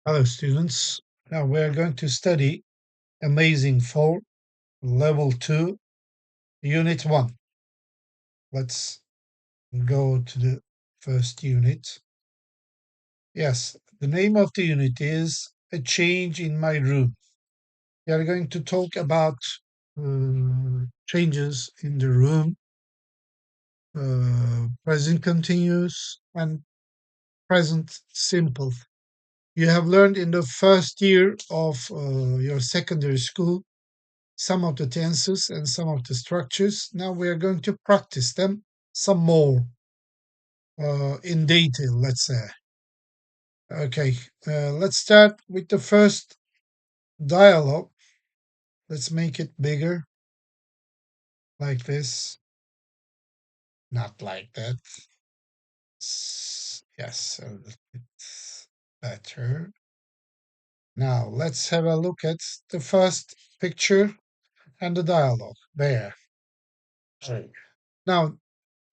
Hello, students. Now we are going to study Amazing 4, Level 2, Unit 1. Let's go to the first unit. Yes, the name of the unit is A Change in My Room. We are going to talk about changes in the room, present continuous, and present simple. You have learned in the first year of your secondary school some of the tenses and some of the structures. Now we are going to practice them some more in detail, let's say. Okay, let's start with the first dialogue. Let's make it bigger, like this. Not like that. Yes, a little bit better. Now let's have a look at the first picture and the dialogue there. Now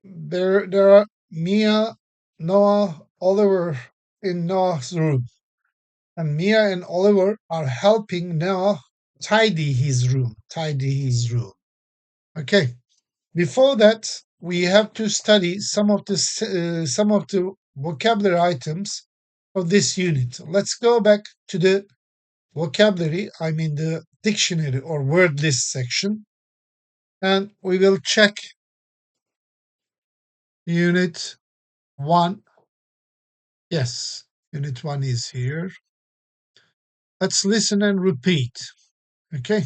there are Mia, Noah, Oliver in Noah's room, and Mia and Oliver are helping Noah tidy his room. Okay. Before that, we have to study some of the vocabulary items of this unit. Let's go back to the vocabulary, I mean the dictionary or word list section, and we will check unit 1. Yes, unit 1 is here. Let's listen and repeat. Okay.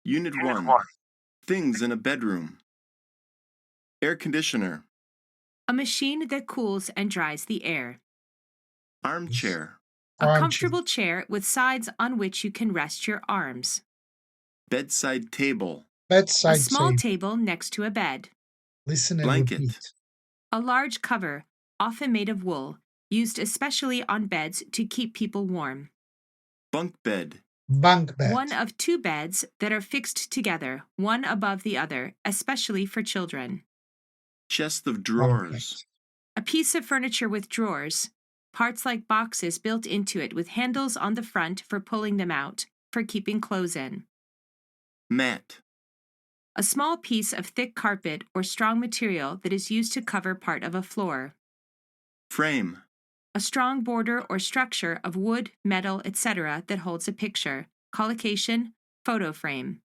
Unit 1. Things in a bedroom. Air conditioner. A machine that cools and dries the air. Armchair. A comfortable chair with sides on which you can rest your arms. Bedside table. A small table next to a bed. Listen and Blanket. repeat. A large cover, often made of wool, used especially on beds to keep people warm. Bunk bed. Bunk bed. One of two beds that are fixed together, one above the other, especially for children. Chest of drawers. A piece of furniture with drawers, parts like boxes built into it with handles on the front for pulling them out, for keeping clothes in. Mat. A small piece of thick carpet or strong material that is used to cover part of a floor. Frame. A strong border or structure of wood, metal, etc. that holds a picture. Collocation, photo frame.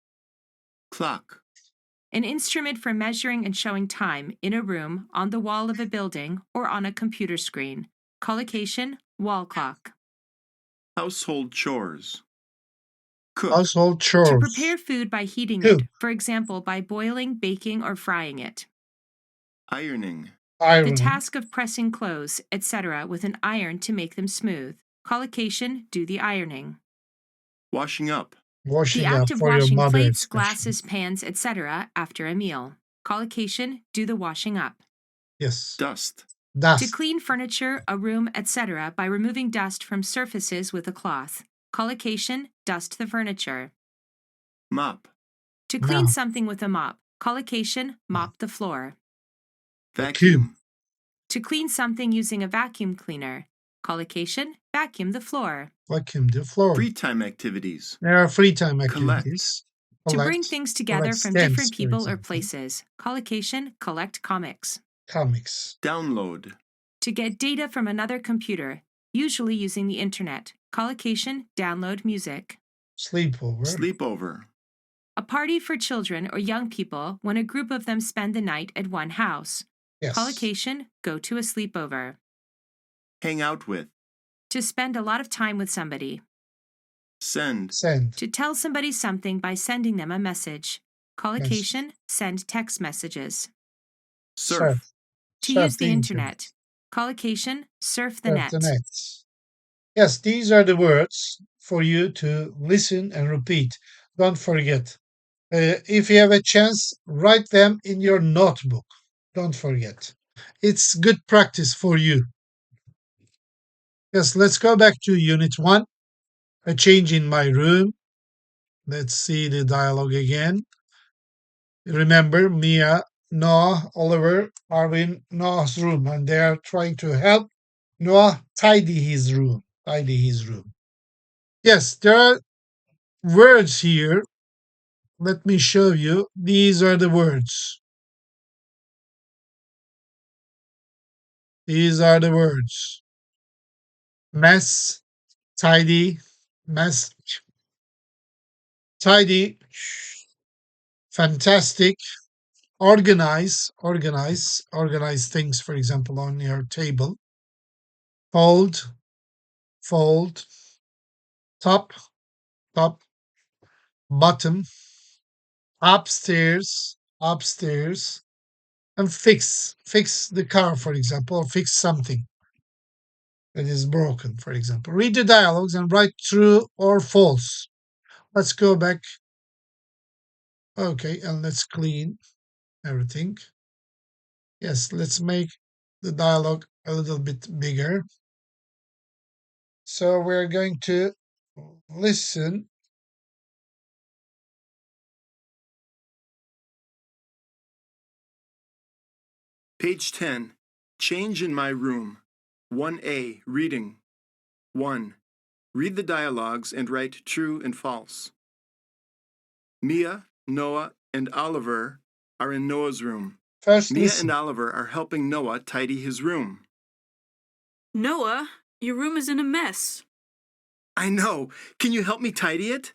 Clock. An instrument for measuring and showing time in a room, on the wall of a building, or on a computer screen. Collocation, wall clock. Household chores. Cook. Household chores. To prepare food by heating it, for example, by boiling, baking, or frying it. Ironing. The task of pressing clothes, etc., with an iron to make them smooth. Collocation, do the ironing. Washing up. The act of washing plates, glasses, pans, etc. after a meal. Collocation, do the washing up. Yes. Dust. To clean furniture, a room, etc. by removing dust from surfaces with a cloth. Collocation, dust the furniture. Mop. To clean something with a mop. Collocation, mop the floor. Vacuum. To clean something using a vacuum cleaner. Collocation, vacuum the floor. Vacuum the floor. Free time activities. There are free time activities. To bring things together from different people or places. Collocation, collect comics. Download. To get data from another computer, usually using the internet. Collocation, download music. Sleepover. A party for children or young people when a group of them spend the night at one house. Yes. Collocation, go to a sleepover. Hang out with. To spend a lot of time with somebody. Send. To tell somebody something by sending them a message. Collocation, send text messages. Surf. To use the internet. Collocation, surf the net. Yes, these are the words for you to listen and repeat. Don't forget. If you have a chance, write them in your notebook. Don't forget. It's good practice for you. Yes, let's go back to Unit 1. A change in my room. Let's see the dialogue again. Remember, Mia Noah, Oliver are in Noah's room and they are trying to help Noah tidy his room. Tidy his room. Yes, there are words here. Let me show you. These are the words. These are the words. Mess, tidy, mess, tidy, fantastic, organize things, for example, on your table. Fold, fold, top, top, bottom, upstairs, and fix the car, for example, or fix something that is broken, for example. Read the dialogues and write true or false. Let's go back. Okay, and let's clean everything. Yes, let's make the dialogue a little bit bigger. So we're going to listen. Page 10. Change in my room. 1A. Reading. 1. Read the dialogues and write true and false. Mia, Noah, and Oliver are in Noah's room. First, Mia listen. and Oliver are helping Noah tidy his room. Noah, your room is in a mess. I know. Can you help me tidy it?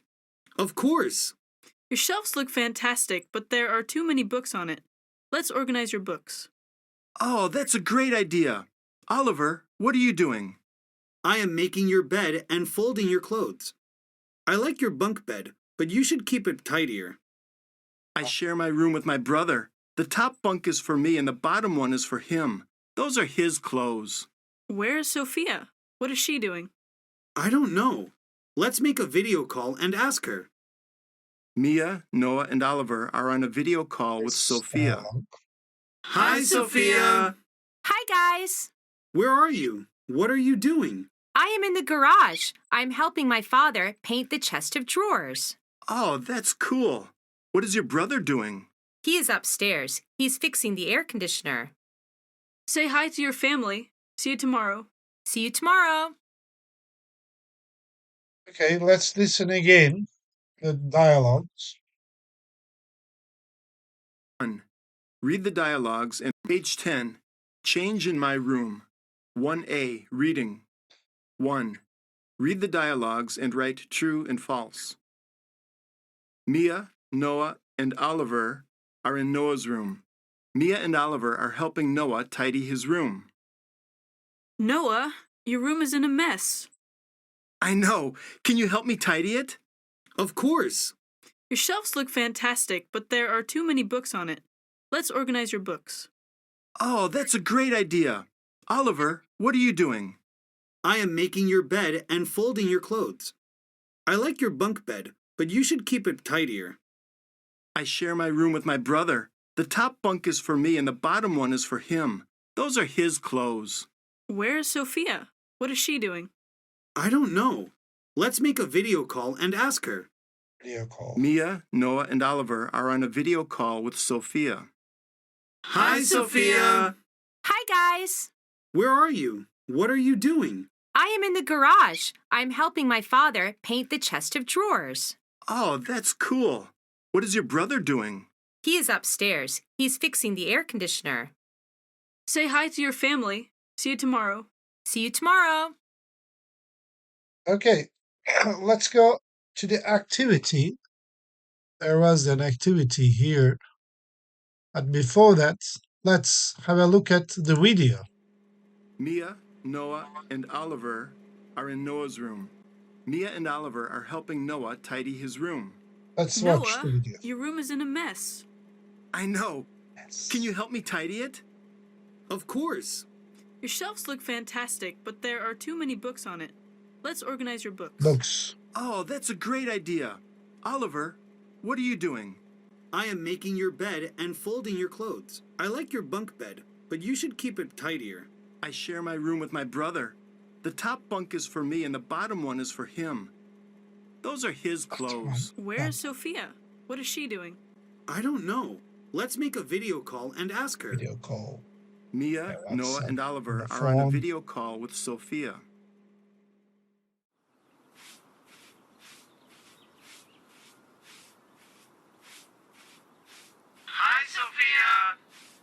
Of course. Your shelves look fantastic, but there are too many books on it. Let's organize your books. Oh, that's a great idea. Oliver, what are you doing? I am making your bed and folding your clothes. I like your bunk bed, but you should keep it tidier. I share my room with my brother. The top bunk is for me and the bottom one is for him. Those are his clothes. Where is Sophia? What is she doing? I don't know. Let's make a video call and ask her. Mia, Noah, and Oliver are on a video call with Sophia. Hi, Sophia. Hi, guys. Where are you? What are you doing? I am in the garage. I'm helping my father paint the chest of drawers. Oh, that's cool. What is your brother doing? He is upstairs. He's fixing the air conditioner. Say hi to your family. See you tomorrow. See you tomorrow. Okay, let's listen again. The dialogues. 1. Read the dialogues and page 10. Change in my room. 1A. Reading. 1. Read the dialogues and write true and false. Mia, Noah, and Oliver are in Noah's room. Mia and Oliver are helping Noah tidy his room. Noah, your room is in a mess. I know. Can you help me tidy it? Of course. Your shelves look fantastic, but there are too many books on it. Let's organize your books. Oh, that's a great idea. Oliver, what are you doing? I am making your bed and folding your clothes. I like your bunk bed, but you should keep it tidier. I share my room with my brother. The top bunk is for me and the bottom one is for him. Those are his clothes. Where is Sophia? What is she doing? I don't know. Let's make a video call and ask her. Video call. Mia, Noah, and Oliver are on a video call with Sophia. Hi, Sophia. Hi, guys. Where are you? What are you doing? I am in the garage. I'm helping my father paint the chest of drawers. Oh, that's cool. What is your brother doing? He is upstairs. He's fixing the air conditioner. Say hi to your family. See you tomorrow. See you tomorrow. Okay, let's go to the activity. There was an activity here. But before that, let's have a look at the video. Mia, Noah, and Oliver are in Noah's room. Mia and Oliver are helping Noah tidy his room. Let's watch Noah, the video. your room is in a mess. I know. Yes. Can you help me tidy it? Of course. Your shelves look fantastic, but there are too many books on it. Let's organize your books. Books. Oh, that's a great idea. Oliver, what are you doing? I am making your bed and folding your clothes. I like your bunk bed, but you should keep it tidier. I share my room with my brother. The top bunk is for me and the bottom one is for him. Those are his clothes. Where is Sophia? What is she doing? I don't know. Let's make a video call and ask her. Video call. Mia, Yeah, Noah, WhatsApp and on Oliver the are on a phone. video call with Sophia. Hi, Sophia.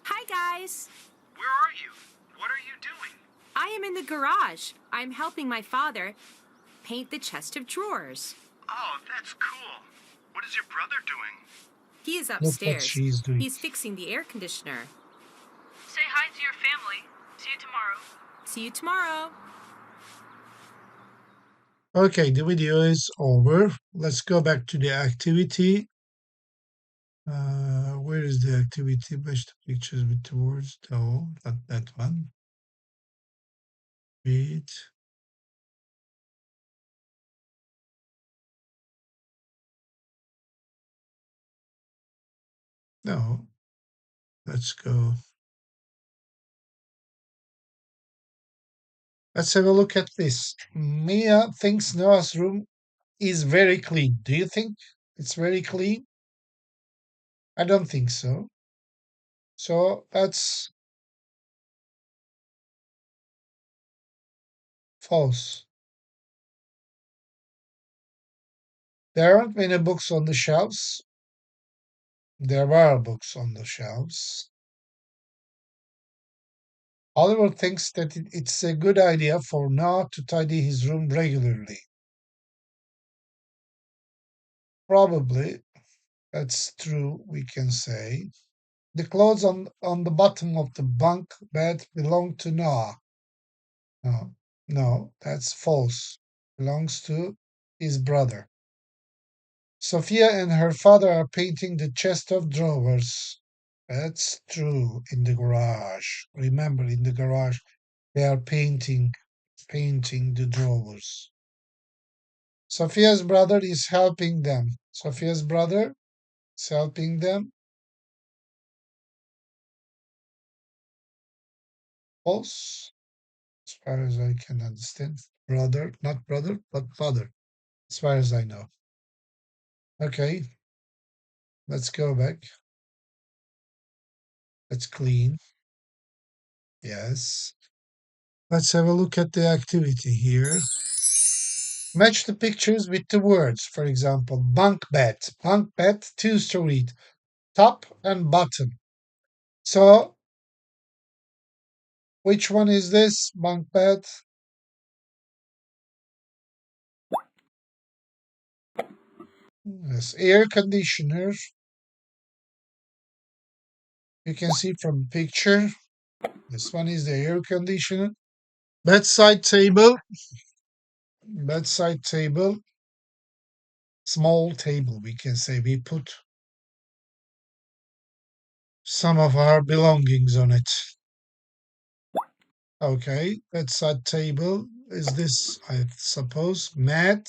Hi, guys. Where are you? What are you doing? I am in the garage. I'm helping my father paint the chest of drawers. Oh, that's cool. What is your brother doing? He is Look what upstairs. she's doing. He's fixing the air conditioner. Say hi to your family. See you tomorrow. See you tomorrow. Okay, the video is over. Let's go back to the activity. Where is the activity? Match the pictures with the words. No, not that one. Read. No. Let's go. Let's have a look at this. Mia thinks Noah's room is very clean. Do you think it's very clean? I don't think so. So that's false. There aren't many books on the shelves. There are books on the shelves. Oliver thinks that it's a good idea for Noah to tidy his room regularly. Probably that's true, we can say. The clothes on the bottom of the bunk bed belong to Noah. No, no, that's false. Belongs to his brother. Sophia and her father are painting the chest of drawers. That's true. In the garage. Remember, in the garage, they are painting the drawers. Sophia's brother is helping them. Sophia's brother is helping them. False, as far as I can understand. Brother, not brother, but father, as far as I know. Okay, let's go back. Let's clean. Yes. Let's have a look at the activity here. Match the pictures with the words. For example, bunk bed. Bunk bed, two-story, top and bottom. So, which one is this bunk bed? Yes, air conditioner. You can see from picture. This one is the air conditioner. Bedside table. Bedside table. Small table, we can say. We put some of our belongings on it. Okay, bedside table. Is this, I suppose, mat?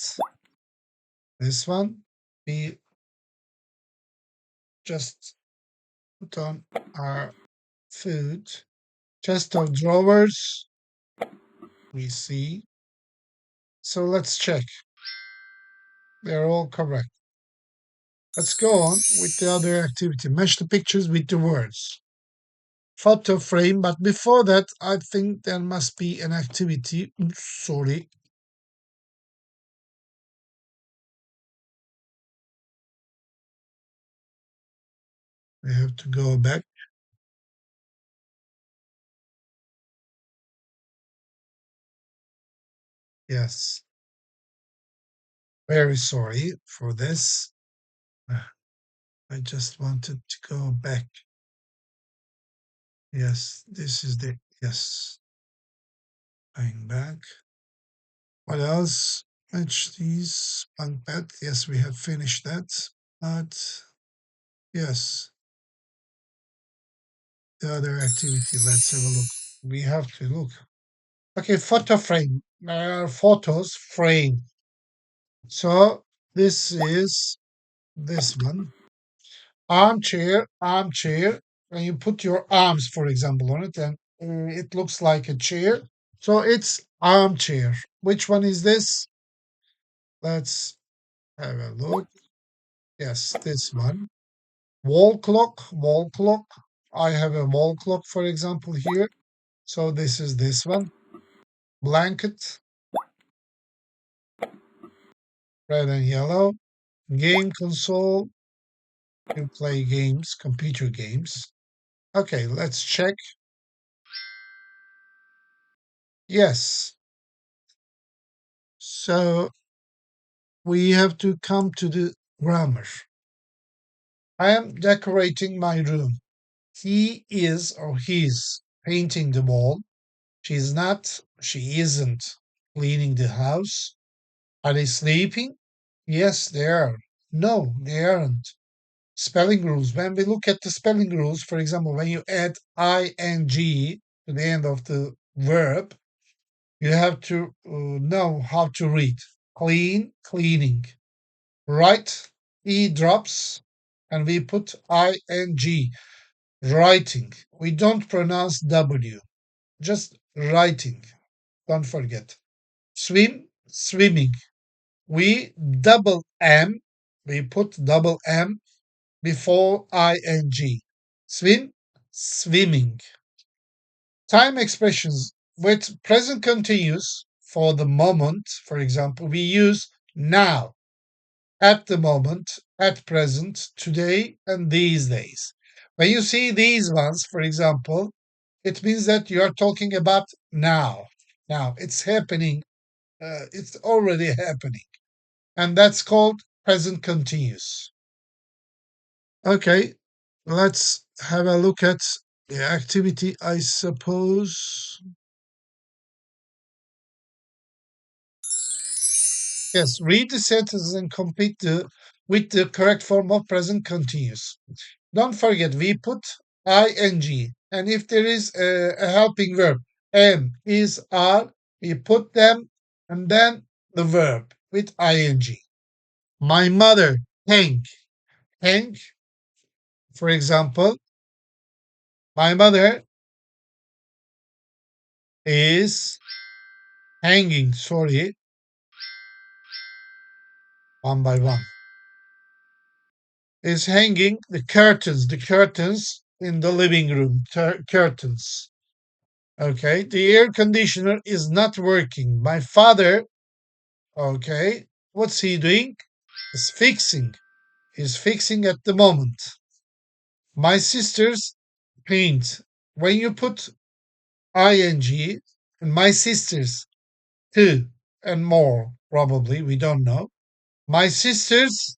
This one. We just put on our food. Chest of drawers. We see. So let's check. They're all correct. Let's go on with the other activity. Match the pictures with the words. Photo frame, but before that, I think there must be an activity. Sorry. We have to go back. Yes. Very sorry for this. I just wanted to go back. Yes, this is the, yes. Going back. What else? Match these bunk bed. Yes, we have finished that. But yes, the other activity. Let's have a look. We have to look. Okay, photo frame. There are photos frame. So this is this one. Armchair, armchair. When you put your arms, for example, on it, and it looks like a chair. So it's armchair. Which one is this? Let's have a look. Yes, this one. Wall clock. I have a wall clock, for example, here. So this is this one. Blanket, red and yellow. Game console, you play games, computer games. Okay, let's check. Yes. So we have to come to the grammar. I am decorating my room. He is or he's painting the wall. She's not, she isn't cleaning the house. Are they sleeping? Yes, they are. No, they aren't. Spelling rules. When we look at the spelling rules, for example, when you add ing to the end of the verb, you have to know how to read. Clean, cleaning. Write, e drops, and we put ing. Writing. We don't pronounce w. Just writing. Don't forget. Swim, swimming. We double M, we put double M before ing. Swim, swimming. Time expressions with present continuous for the moment, for example, we use now, at the moment, at present, today, and these days. When you see these ones, for example, it means that you are talking about now. Now, it's happening, it's already happening. And that's called present continuous. Okay, let's have a look at the activity, I suppose. Yes, read the sentences and complete with the correct form of present continuous. Don't forget, we put ing, and if there is a helping verb, am, is, are, we put them and then the verb with ing. My mother, hang. Hang, for example, my mother is hanging, sorry, one by one, is hanging the curtains in the living room, curtains. Okay, the air conditioner is not working. My father, okay, what's he doing? Is fixing. He's fixing at the moment. My sisters paint. When you put ing, and my sisters, two and more, probably, we don't know. My sisters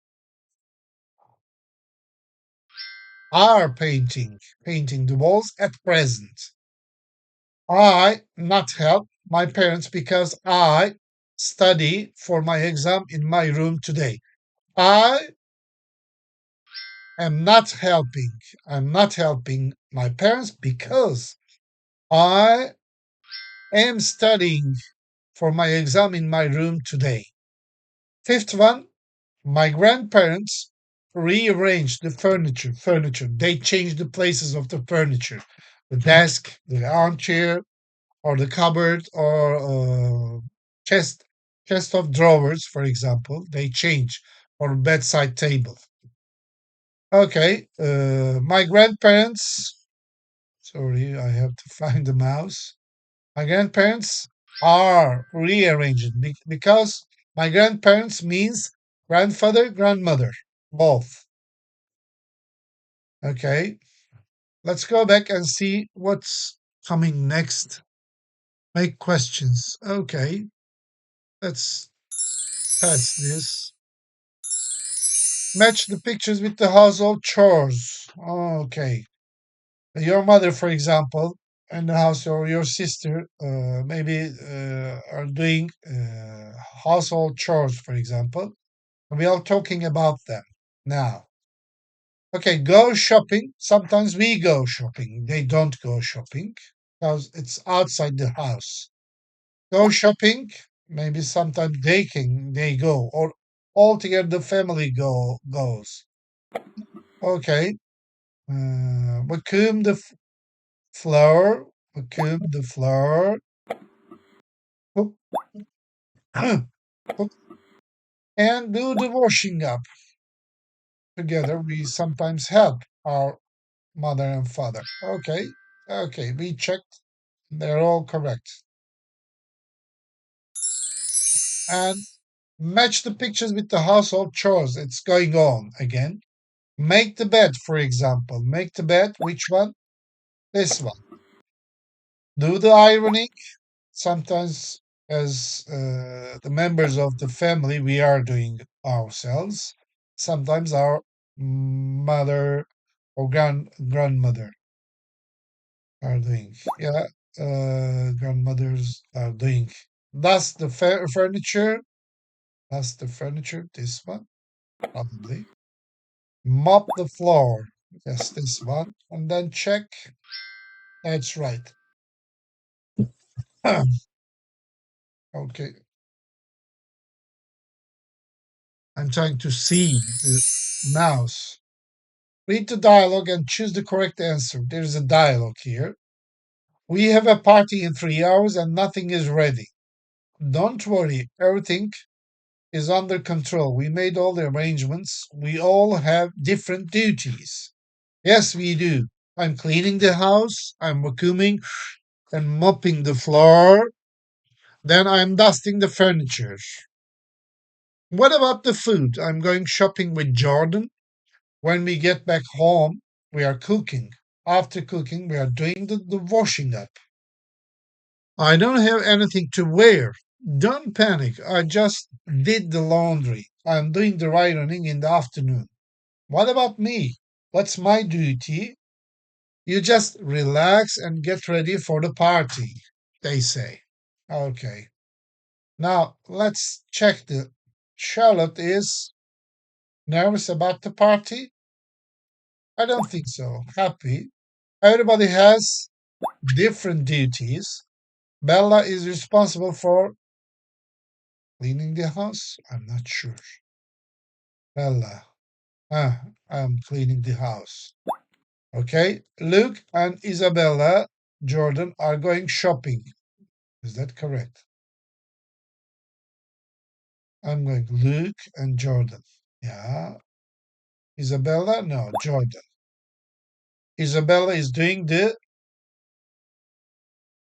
are painting the walls at present. I not help my parents because I study for my exam in my room today. I am not helping. I'm not helping my parents because I am studying for my exam in my room today. Fifth one, my grandparents rearranged the furniture. They changed the places of the furniture. The desk, the armchair, or the cupboard, or chest chest of drawers, for example. They change, or bedside table. Okay, my grandparents. Sorry, I have to find the mouse. My grandparents are rearranged because my grandparents means grandfather, grandmother, both. Okay, let's go back and see what's coming next. Make questions. Okay, let's pass this. Match the pictures with the household chores. Okay, your mother, for example, in the house, or your sister, maybe are doing household chores, for example. We are talking about them now. Okay, go shopping. Sometimes we go shopping. They don't go shopping because it's outside the house. Go shopping. Maybe sometimes they go, or altogether the family goes. Okay. Vacuum the floor. Vacuum the floor. Cook, cook, and do the washing up. together, we sometimes help our mother and father. Okay, we checked. They're all correct. And match the pictures with the household chores. It's going on again. Make the bed, for example. Make the bed. Which one? This one. Do the ironing. Sometimes, as the members of the family, we are doing ourselves. Sometimes our mother or grandmother are doing. Yeah, grandmothers are doing. That's the furniture. That's the furniture. This one, probably. Mop the floor. Yes, this one. And then check. That's right. Okay. I'm trying to see the mouse. Read the dialogue and choose the correct answer. There's a dialogue here. We have a party in 3 hours and nothing is ready. Don't worry, everything is under control. We made all the arrangements. We all have different duties. Yes, we do. I'm cleaning the house, I'm vacuuming and mopping the floor, then I'm dusting the furniture. What about the food? I'm going shopping with Jordan. When we get back home, we are cooking. After cooking, we are doing the washing up. I don't have anything to wear. Don't panic. I just did the laundry. I'm doing the ironing in the afternoon. What about me? What's my duty? You just relax and get ready for the party, they say. Okay. Now let's check the Charlotte is nervous about the party? I don't think so. Happy. Everybody has different duties. Bella is responsible for cleaning the house. I'm not sure. Bella. I'm cleaning the house. Okay. Luke and Isabella Jordan are going shopping. Is that correct? I'm going Luke and Jordan. Yeah. Isabella? No, Jordan. Isabella is doing the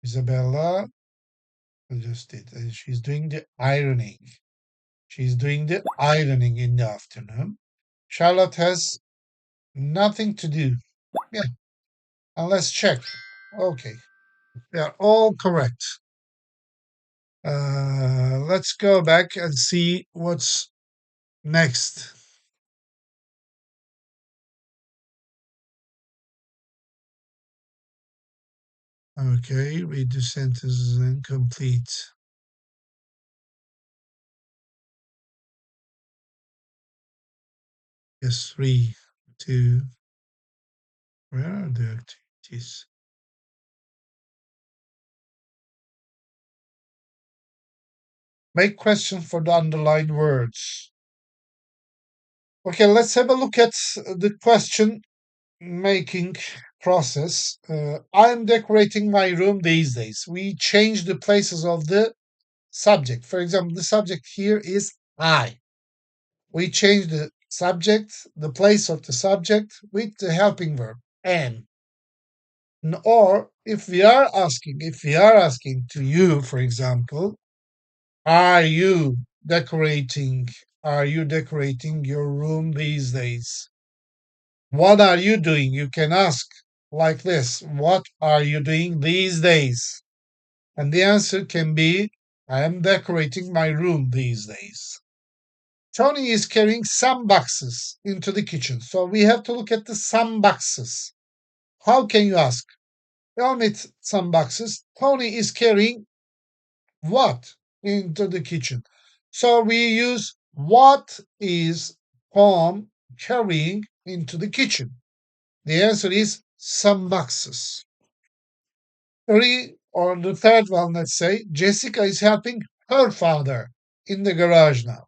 Isabella. I just did. She's doing the ironing. She's doing the ironing in the afternoon. Charlotte has nothing to do. Yeah. And let's check. Okay. They are all correct. Let's go back and see what's next. Okay, read the sentences and complete. Yes, 3, 2. Where are the activities? Make questions for the underlined words. Okay, let's have a look at the question making process. I'm decorating my room these days. We change the places of the subject. For example, the subject here is I. We change the subject, the place of the subject with the helping verb an. Or if we are asking to you, for example, are you decorating? Are you decorating your room these days? What are you doing? You can ask like this. What are you doing these days? And the answer can be, I am decorating my room these days. Tony is carrying some boxes into the kitchen. So we have to look at the some boxes. How can you ask? Omit some boxes. Tony is carrying what into the kitchen? So we use what is Tom carrying into the kitchen? The answer is some boxes. Three, or the third one, let's say, Jessica is helping her father in the garage now.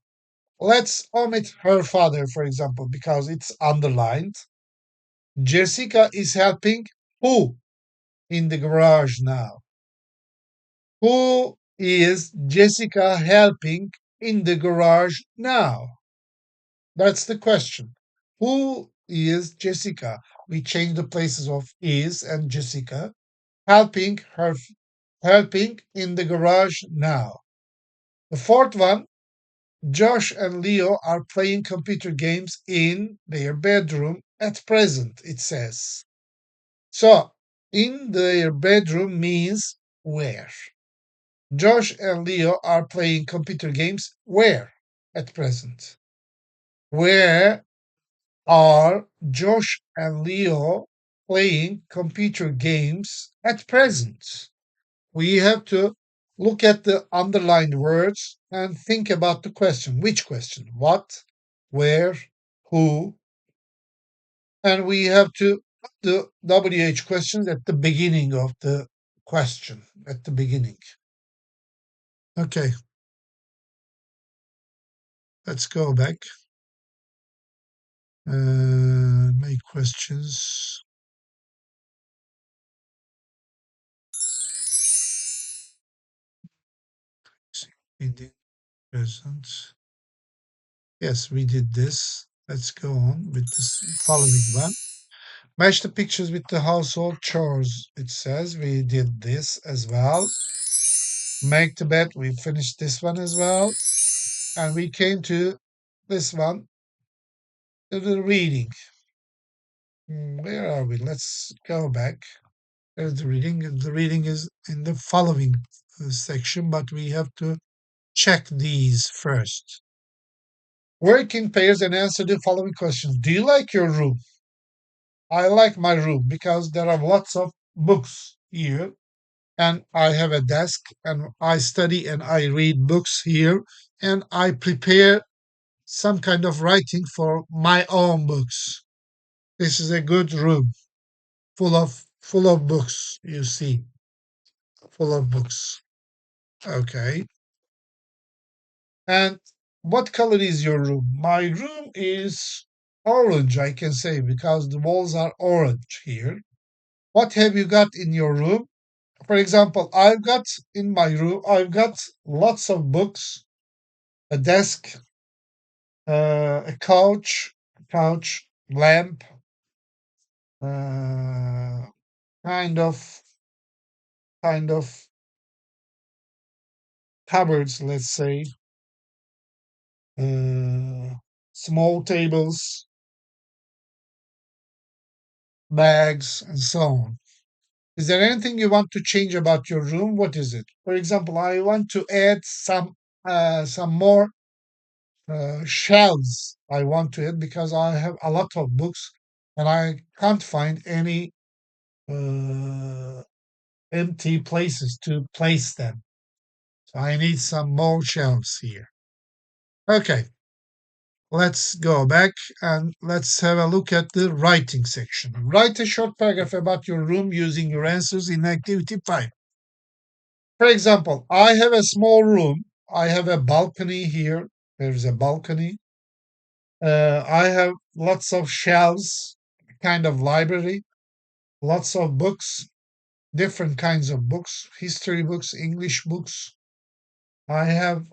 Let's omit her father, for example, because it's underlined. Jessica is helping who in the garage now? Who is Jessica helping in the garage now? That's the question. Who is Jessica? We change the places of is and Jessica. Helping in the garage now. The fourth one, Josh and Leo are playing computer games in their bedroom at present, it says. So, in their bedroom means where? Josh and Leo are playing computer games where at present? Where are Josh and Leo playing computer games at present? We have to look at the underlined words and think about the question. Which question? What, where, who? And we have to put the WH questions at the beginning of the question, at the beginning. Okay, let's go back. Make questions. In the present. Yes, we did this. Let's go on with this following one. Match the pictures with the household chores. It says we did this as well. Make the bed. We finished this one as well. And we came to this one, the reading. Where are we? Let's go back. There's the reading. The reading is in the following section, but we have to check these first. Work in pairs and answer the following questions. Do you like your room? I like my room because there are lots of books here, and I have a desk, and I study and I read books here, and I prepare some kind of writing for my own books. This is a good room, full of books, you see, full of books. Okay. And what color is your room? My room is orange, I can say, because the walls are orange here. What have you got in your room? For example, I've got lots of books, a desk, a couch, lamp, uh, kind of kind of cupboards, let's say, uh, small tables, bags, and so on. Is there anything you want to change about your room? What is it? For example, I want to add some more shelves. I want to add because I have a lot of books and I can't find any uh, empty places to place them. So I need some more shelves here. Okay, let's go back and let's have a look at the writing section. Write a short paragraph about your room using your answers in activity 5. For example, I have a small room. I have a balcony here. There's a balcony. I have lots of shelves, kind of library, lots of books, different kinds of books, history books, English books. I have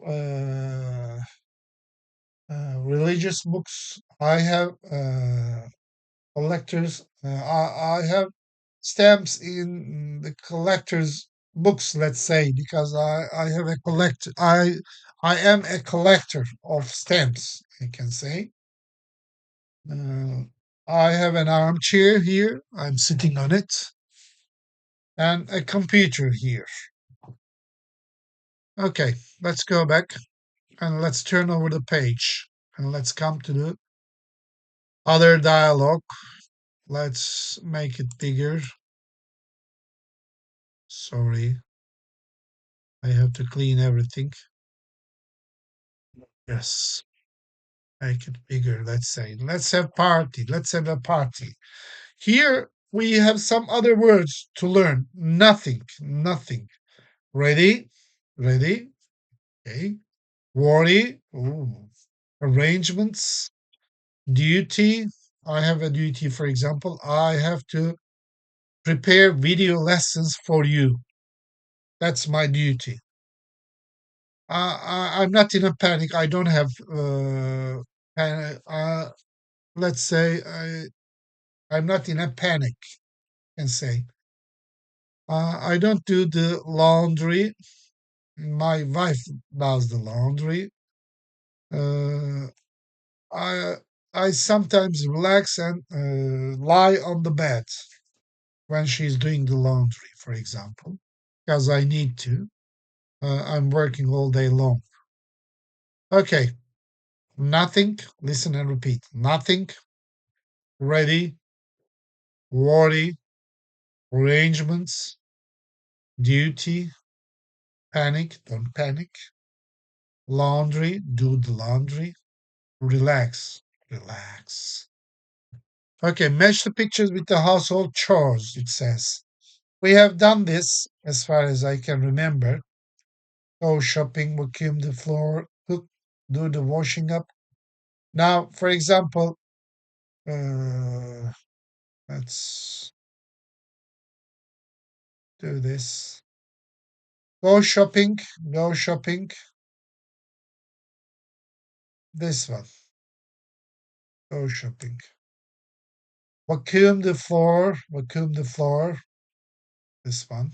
religious books. I have collectors. I have stamps in the collectors' books, let's say, because I have a collect. I am a collector of stamps. I can say. Uh, I have an armchair here. I'm sitting on it, and a computer here. Okay, let's go back and let's turn over the page and let's come to the other dialogue. Let's make it bigger. Sorry, I have to clean everything. Yes, make it bigger. Let's say, let's have party. Let's have a party. Here we have some other words to learn. Nothing. Ready? Ready? Okay. Worry. Ooh. Arrangements. Duty. I have a duty, for example. I have to prepare video lessons for you. That's my duty. I'm not in a panic. I don't have let's say I'm not in a panic and say, I don't do the laundry. My wife does the laundry. Uh, I I sometimes relax and lie on the bed when she's doing the laundry, for example, because I need to. I'm working all day long. Okay, nothing. Listen and repeat. Nothing. Ready. Worry. Arrangements. Duty. Panic. Don't panic. Laundry. Do the laundry. Relax. Relax. Okay, match the pictures with the household chores, it says. We have done this as far as I can remember. Go shopping, vacuum the floor, cook, do the washing up. Now, for example, let's do this. Go shopping, go shopping. This one, go shopping. Vacuum the floor, vacuum the floor. This one.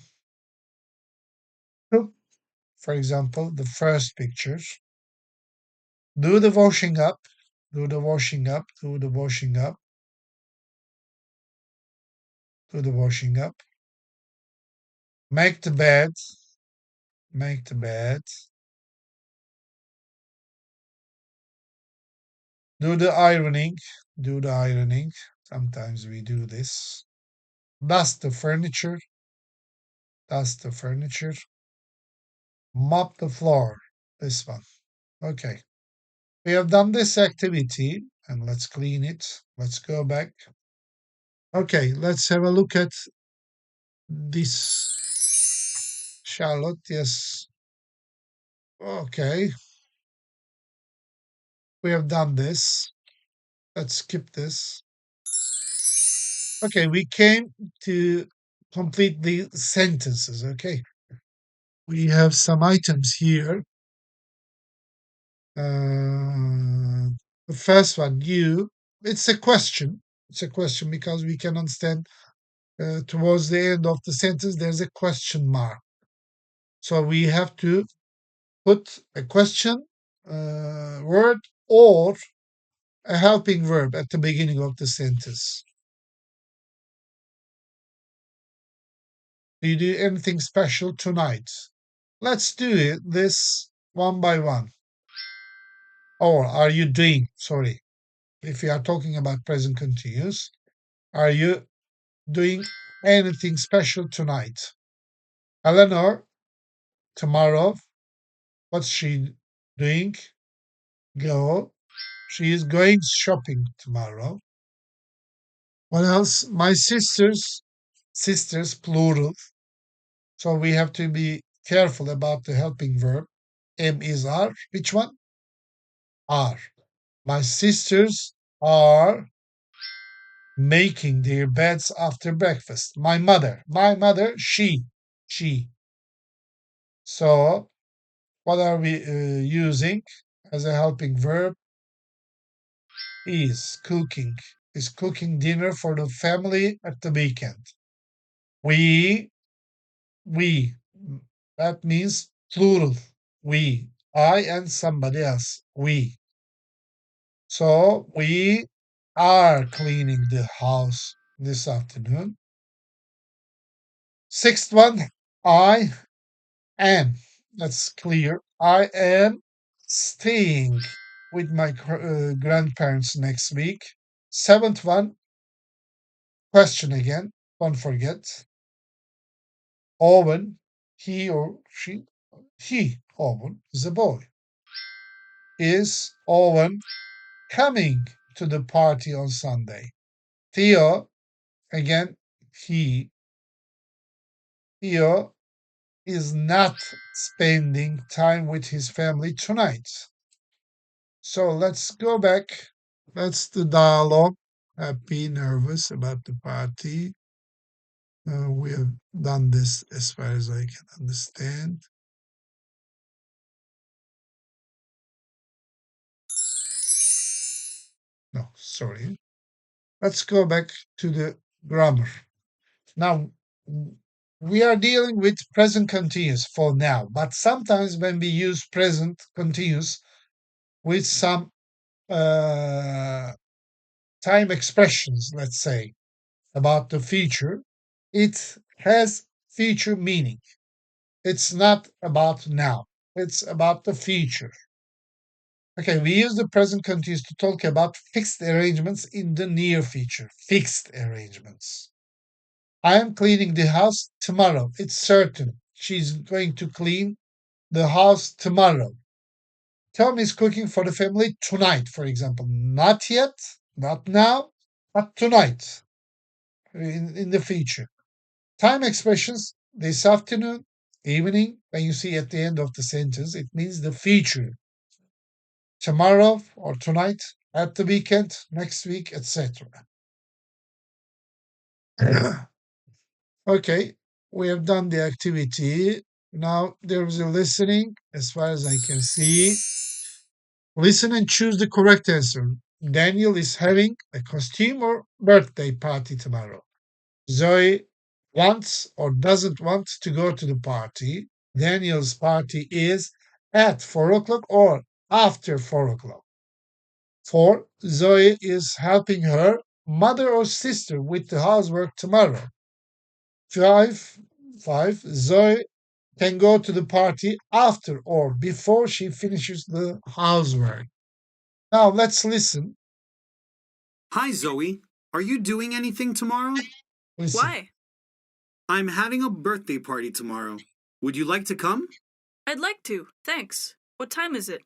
Cook, for example, the first pictures. Do the washing up, do the washing up, do the washing up, do the washing up. Make the bed, make the bed. Do the ironing, do the ironing. Sometimes we do this. Dust the furniture, dust the furniture. Mop the floor, this one. Okay. We have done this activity and let's clean it. Let's go back. Okay, let's have a look at this. Charlotte, yes. Okay, we have done this. Let's skip this. Okay, we came to complete the sentences. Okay, we have some items here. The first one, you. It's a question. It's a question because we can understand towards the end of the sentence there's a question mark. So we have to put a question word or a helping verb at the beginning of the sentence. Do you do anything special tonight? Let's do it this one by one. Or are you doing, sorry, if you are talking about present continuous, are you doing anything special tonight? Eleanor, tomorrow, what's she doing? Go. She is going shopping tomorrow. What else? My sisters, plural. So we have to be careful about the helping verb. M is are. Which one? Are. My sisters are making their beds after breakfast. My mother, she. So what are we using as a helping verb? Is cooking. Is cooking dinner for the family at the weekend. We, that means plural. We, I and somebody else. We. So we are cleaning the house this afternoon. Sixth one, I am. That's clear. I am staying with my grandparents next week. Seventh one, question again. Don't forget. Owen, he or she, Owen, is a boy. Is Owen coming to the party on Sunday? Theo, again, he, Theo is not spending time with his family tonight. So let's go back. That's the dialogue. Happy, nervous about the party. We have done this as far as I can understand. No, sorry. Let's go back to the grammar. Now, we are dealing with present continuous for now, but sometimes when we use present continuous with some uh, time expressions, let's say, about the future, it has future meaning. It's not about now, it's about the future. Okay, we use the present continuous to talk about fixed arrangements in the near future. Fixed arrangements. I am cleaning the house tomorrow. It's certain. She's going to clean the house tomorrow. Tom is cooking for the family tonight, for example. Not yet, not now, but tonight, in the future. Time expressions this afternoon, evening, when you see at the end of the sentence, it means the future. Tomorrow or tonight, at the weekend, next week, etc. Okay, we have done the activity. Now there is a listening, as far as I can see. Listen and choose the correct answer. Daniel is having a costume or birthday party tomorrow. Zoe wants or doesn't want to go to the party. Daniel's party is at 4 o'clock or after 4 o'clock. 4. Zoe is helping her mother or sister with the housework tomorrow. 5. 5. Zoe can go to the party after or before she finishes the housework. Now let's listen. Hi, Zoe. Are you doing anything tomorrow? Listen. Why? I'm having a birthday party tomorrow. Would you like to come? I'd like to, thanks. What time is it?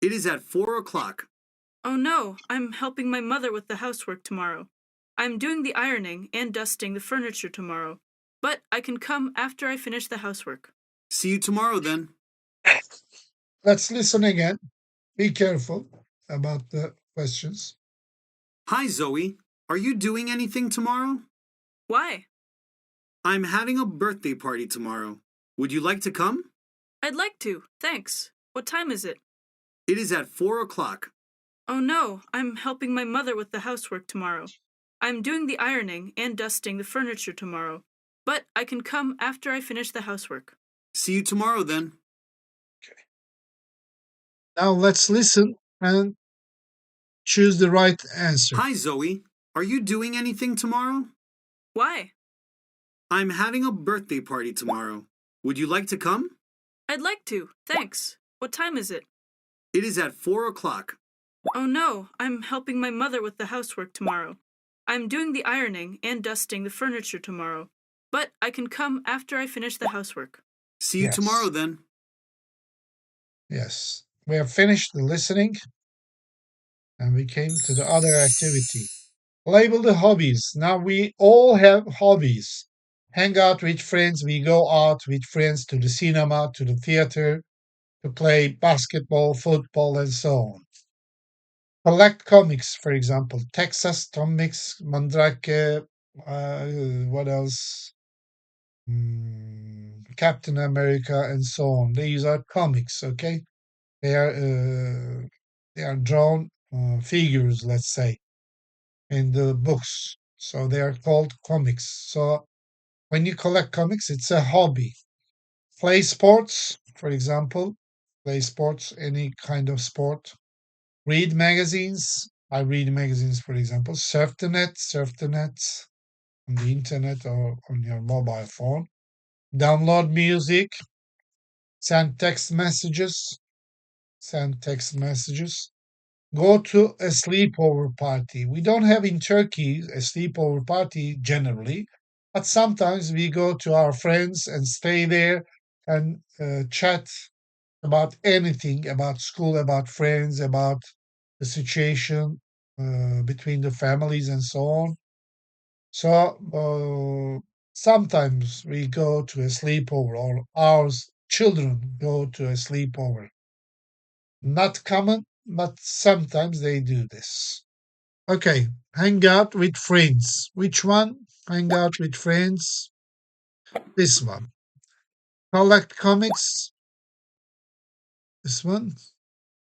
It is at 4 o'clock. Oh no, I'm helping my mother with the housework tomorrow. I'm doing the ironing and dusting the furniture tomorrow, but I can come after I finish the housework. See you tomorrow then. Let's listen again. Be careful about the questions. Hi, Zoe. Are you doing anything tomorrow? Why? I'm having a birthday party tomorrow. Would you like to come? I'd like to, thanks. What time is it? It is at 4 o'clock. Oh no, I'm helping my mother with the housework tomorrow. I'm doing the ironing and dusting the furniture tomorrow, but I can come after I finish the housework. See you tomorrow then. Now let's listen and choose the right answer. Hi, Zoe. Are you doing anything tomorrow? Why? I'm having a birthday party tomorrow. Would you like to come? I'd like to, thanks. What time is it? It is at 4 o'clock. Oh no, I'm helping my mother with the housework tomorrow. I'm doing the ironing and dusting the furniture tomorrow, but I can come after I finish the housework. See you Yes. tomorrow then. Yes, we have finished the listening and we came to the other activity. Label the hobbies. Now we all have hobbies. Hang out with friends. We go out with friends to the cinema, to the theater, to play basketball, football, and so on. Collect comics, for example, Texas, Tom Mix, Mandrake, what else? Captain America, and so on. These are comics, okay? They are drawn figures, let's say, in the books. So they are called comics. So when you collect comics, it's a hobby. Play sports, for example, play sports, any kind of sport. Read magazines. I read magazines, for example. Surf the net on the internet or on your mobile phone. Download music. Send text messages. Send text messages. Go to a sleepover party. We don't have in Turkey a sleepover party generally, but sometimes we go to our friends and stay there and chat about anything, about school, about friends, about the situation between the families and so on. So sometimes we go to a sleepover, or our children go to a sleepover. Not common, but sometimes they do this. Okay, hang out with friends. Which one? Hang out with friends. This one. Collect comics. This one.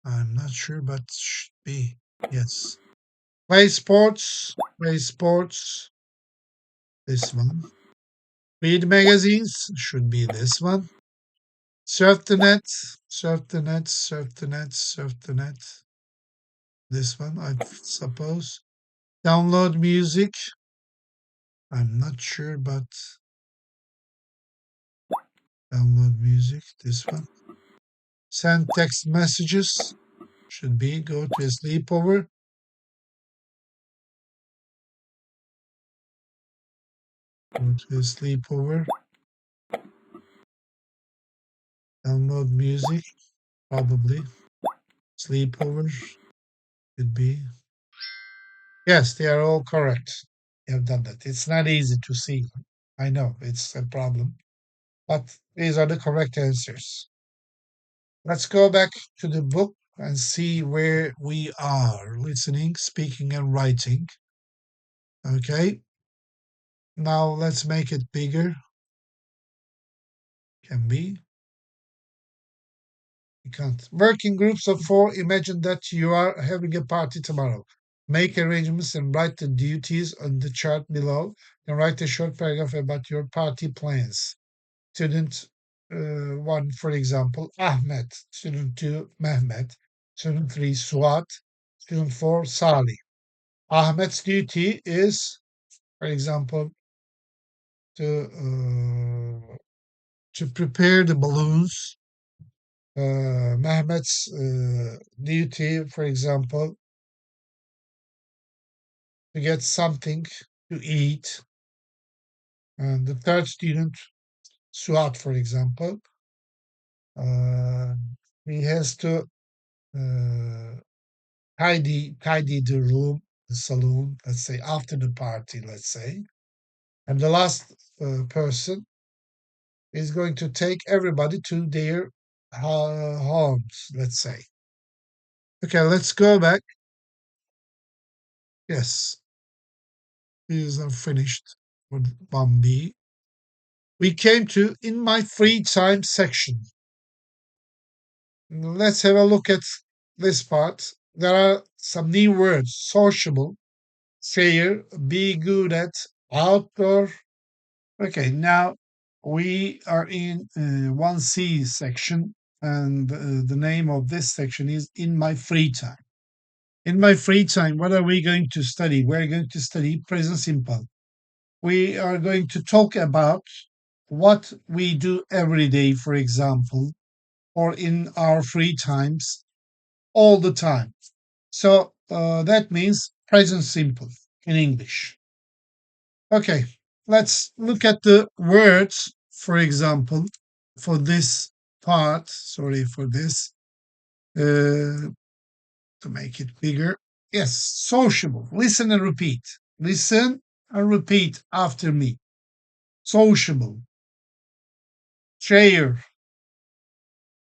I'm not sure, but should be. Yes. Play sports. Play sports. This one. Read magazines. Should be this one. Surf the net. Surf the net. Surf the net. Surf the net. This one, I suppose. Download music. I'm not sure, but download music. This one. Send text messages. Should be go to a sleepover. Go to a sleepover. Download music. Probably. Sleepover. Should be. Yes, they are all correct. You have done that. It's not easy to see. I know it's a problem, but these are the correct answers. Let's go back to the book and see where we are listening, speaking, and writing. Okay. Now let's make it bigger. Can be. You can't. Work in groups of 4. Imagine that you are having a party tomorrow. Make arrangements and write the duties on the chart below. And write a short paragraph about your party plans. Student 1, for example, Ahmet. Student 2, Mehmet. Student 3, Suat. Student 4, Salih. Ahmet's duty is, for example, to prepare the balloons. Mehmet's duty, for example, to get something to eat. And the third student, Suat, for example, he has to tidy the room, the saloon, let's say, after the party, let's say. And the last person is going to take everybody to their homes, let's say. Okay, let's go back. Yes, these are finished with 1B. We came to in my free time section. Let's have a look at this part. There are some new words: sociable, fair, be good at, outdoor. Okay, now we are in 1C section, and the name of this section is In My Free Time. In my free time, what are we going to study? We're going to study present simple. We are going to talk about what we do every day, for example, or in our free times all the time. So that means present simple in English. Okay, let's look at the words, for example, for this part. Sorry for this. To make it bigger. Yes, sociable. Listen and repeat. Listen and repeat after me. Sociable. Share.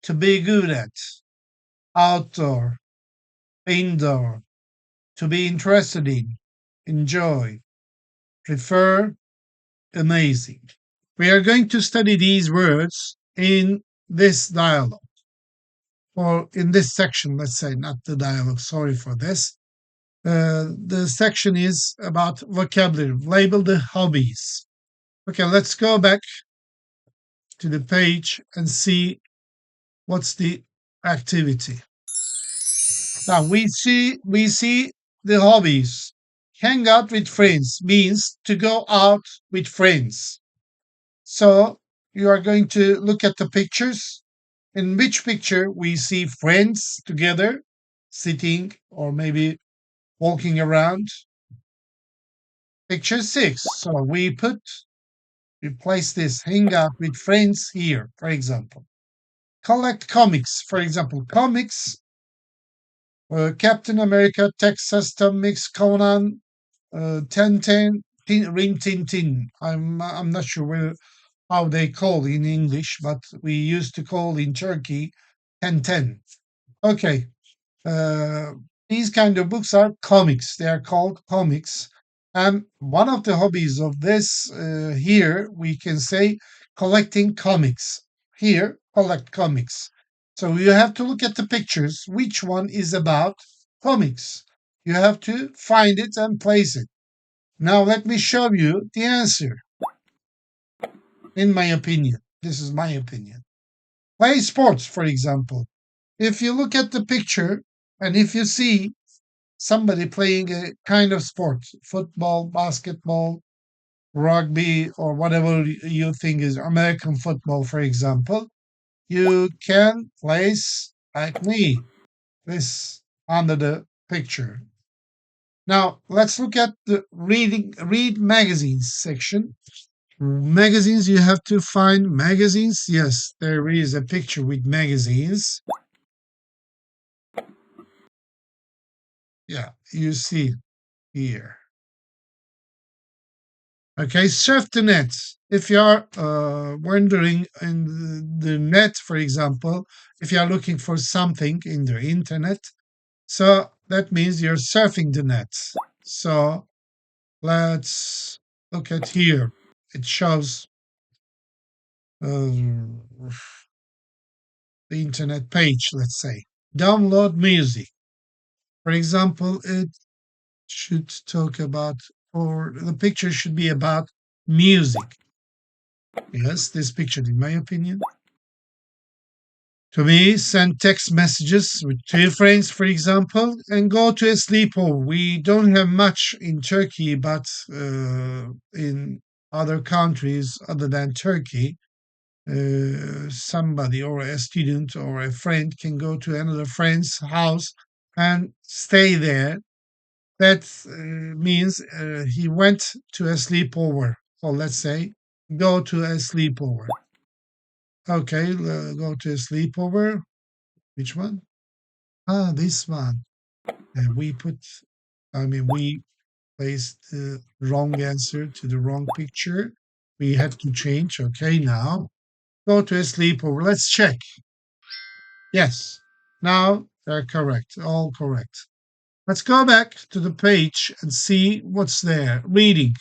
To be good at. Outdoor. Indoor. To be interested in. Enjoy. Prefer. Amazing. We are going to study these words in this dialogue, or in this section, let's say, not the dialogue. Sorry for this. The section is about vocabulary. Label the hobbies. Okay, let's go back to the page and see what's the activity. Now we see the hobbies. Hang out with friends means to go out with friends. So you are going to look at the pictures. In which picture we see friends together, sitting or maybe walking around. Picture 6. So we place this hang out with friends here, for example. Collect comics, for example, comics, Captain America, Texas Tom Mix, Conan, Tintin, Rin Tin Tin. I'm not sure how they call in English, but we used to call in Turkey 1010. Okay. These kind of books are comics. They are called comics. And one of the hobbies of this here, we can say collecting comics. Here, collect comics. So you have to look at the pictures. Which one is about comics? You have to find it and place it. Now let me show you the answer. In my opinion, this is my opinion. Play sports, for example. If you look at the picture and if you see somebody playing a kind of sport, football, basketball, rugby, or whatever you think is American football, for example, you can place like me, this under the picture. Now let's look at the read magazines section. Magazines, you have to find magazines. Yes, there is a picture with magazines. Yeah, you see here. Okay, surf the net. If you are wandering in the net, for example, if you are looking for something in the internet, so that means you're surfing the net. So let's look at here. It shows the internet page, let's say. Download music. For example, it should talk about, or the picture should be about music. Yes, this picture, in my opinion. To me, send text messages with two friends, for example, and go to a sleepover. We don't have much in Turkey, but in other countries other than Turkey, somebody or a student or a friend can go to another friend's house and stay there. That means he went to a sleepover. So let's say, go to a sleepover. Okay, go to a sleepover. Which one? Ah, this one. And we placed the wrong answer to the wrong picture. We had to change. Okay, now go to a sleepover. Let's check. Yes, now they're correct. All correct. Let's go back to the page and see what's there. Reading.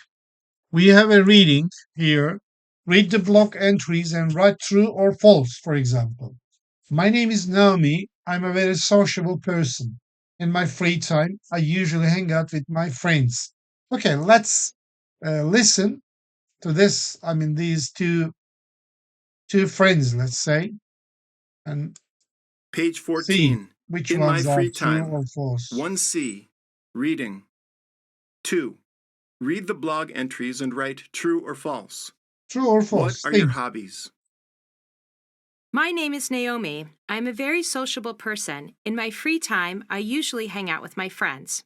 We have a reading here. Read the block entries and write true or false, for example. My name is Naomi. I'm a very sociable person. In my free time, I usually hang out with my friends. Okay, let's listen to this. I mean, these two friends, let's say, and Page see 14. which In my ones are free true time. or false. 1C. Reading. 2. Read the blog entries and write true or false. True or What false? are your Think. hobbies? My name is Naomi. I'm a very sociable person. In my free time, I usually hang out with my friends.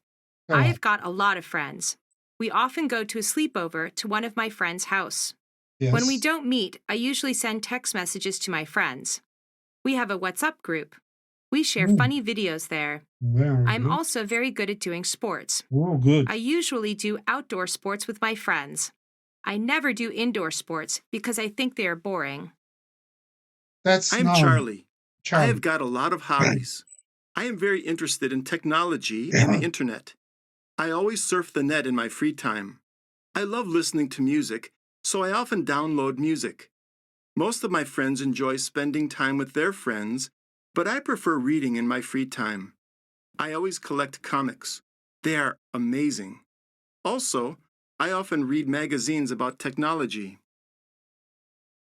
Come on. I've got a lot of friends. We often go to a sleepover to one of my friends' house. Yes. When we don't meet, I usually send text messages to my friends. We have a WhatsApp group. We share Mm. funny videos there. Very I'm good. also very good at doing sports. Oh, good. I usually do outdoor sports with my friends. I never do indoor sports because I think they are boring. That's I'm now Charlie. I Charlie. have got a lot of hobbies. I am very interested in technology and the internet. I always surf the net in my free time. I love listening to music, so I often download music. Most of my friends enjoy spending time with their friends, but I prefer reading in my free time. I always collect comics. They are amazing. Also, I often read magazines about technology.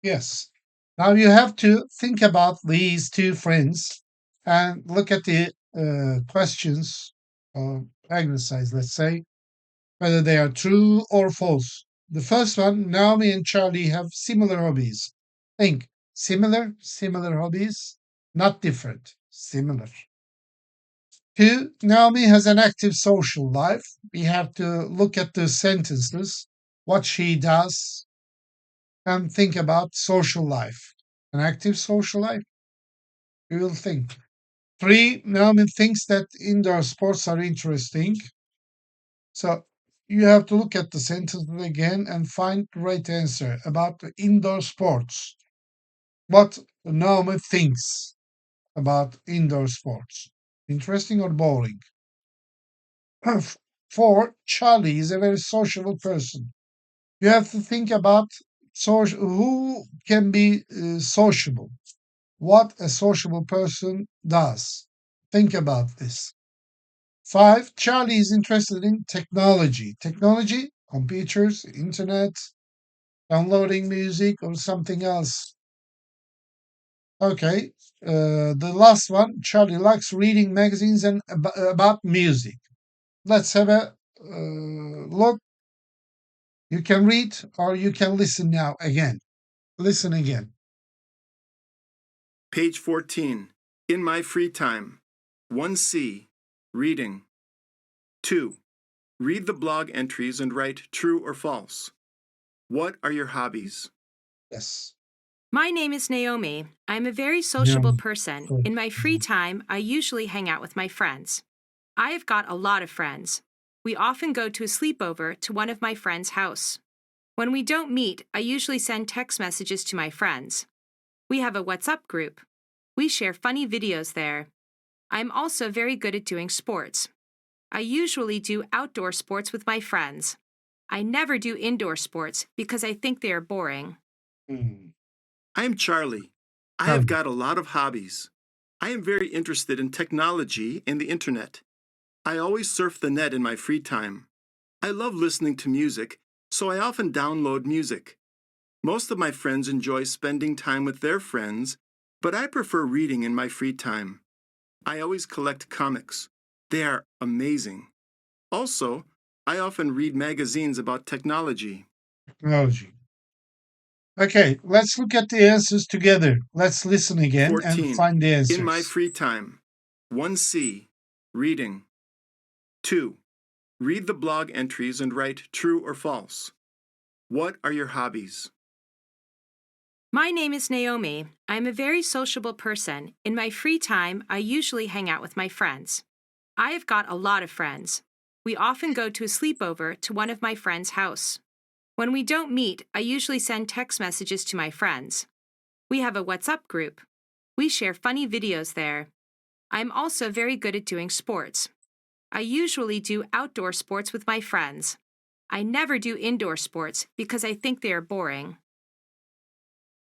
Yes. Now you have to think about these two friends and look at the questions or exercise, let's say, whether they are true or false. The first one, Naomi and Charlie have similar hobbies. Think, similar hobbies, not different, similar. Two, Naomi has an active social life. We have to look at the sentences, what she does, and think about social life. An active social life, we will think. Three, Naomi thinks that indoor sports are interesting. So you have to look at the sentence again and find the right answer about the indoor sports. What Naomi thinks about indoor sports. Interesting or boring? Four, Charlie is a very sociable person. You have to think about who can be sociable, what a sociable person does. Think about this. 5. Charlie is interested in technology. Technology, computers, internet, downloading music, or something else. Okay. The last one, Charlie likes reading magazines and about music. Let's have a look. You can read or you can listen now again. Listen again. Page 14. In my free time. 1C. Reading. 2. Read the blog entries and write true or false. What are your hobbies? Yes. My name is Naomi. I'm a very sociable Naomi. person. Good. In my free time, I usually hang out with my friends. I have got a lot of friends. We often go to a sleepover to one of my friends' house. When we don't meet, I usually send text messages to my friends. We have a WhatsApp group. We share funny videos there. I'm also very good at doing sports. I usually do outdoor sports with my friends. I never do indoor sports because I think they are boring. Hmm. I am Charlie. I have got a lot of hobbies. I am very interested in technology and the internet. I always surf the net in my free time. I love listening to music, so I often download music. Most of my friends enjoy spending time with their friends, but I prefer reading in my free time. I always collect comics. They are amazing. Also, I often read magazines about technology. Technology. Okay, let's look at the answers together. Let's listen again and 14. find the answers. In my free time. 1C. Reading. 2. Read the blog entries and write true or false. What are your hobbies? My name is Naomi. I'm a very sociable person. In my free time, I usually hang out with my friends. I have got a lot of friends. We often go to a sleepover to one of my friends' house. When we don't meet, I usually send text messages to my friends. We have a WhatsApp group. We share funny videos there. I'm also very good at doing sports. I usually do outdoor sports with my friends. I never do indoor sports because I think they are boring.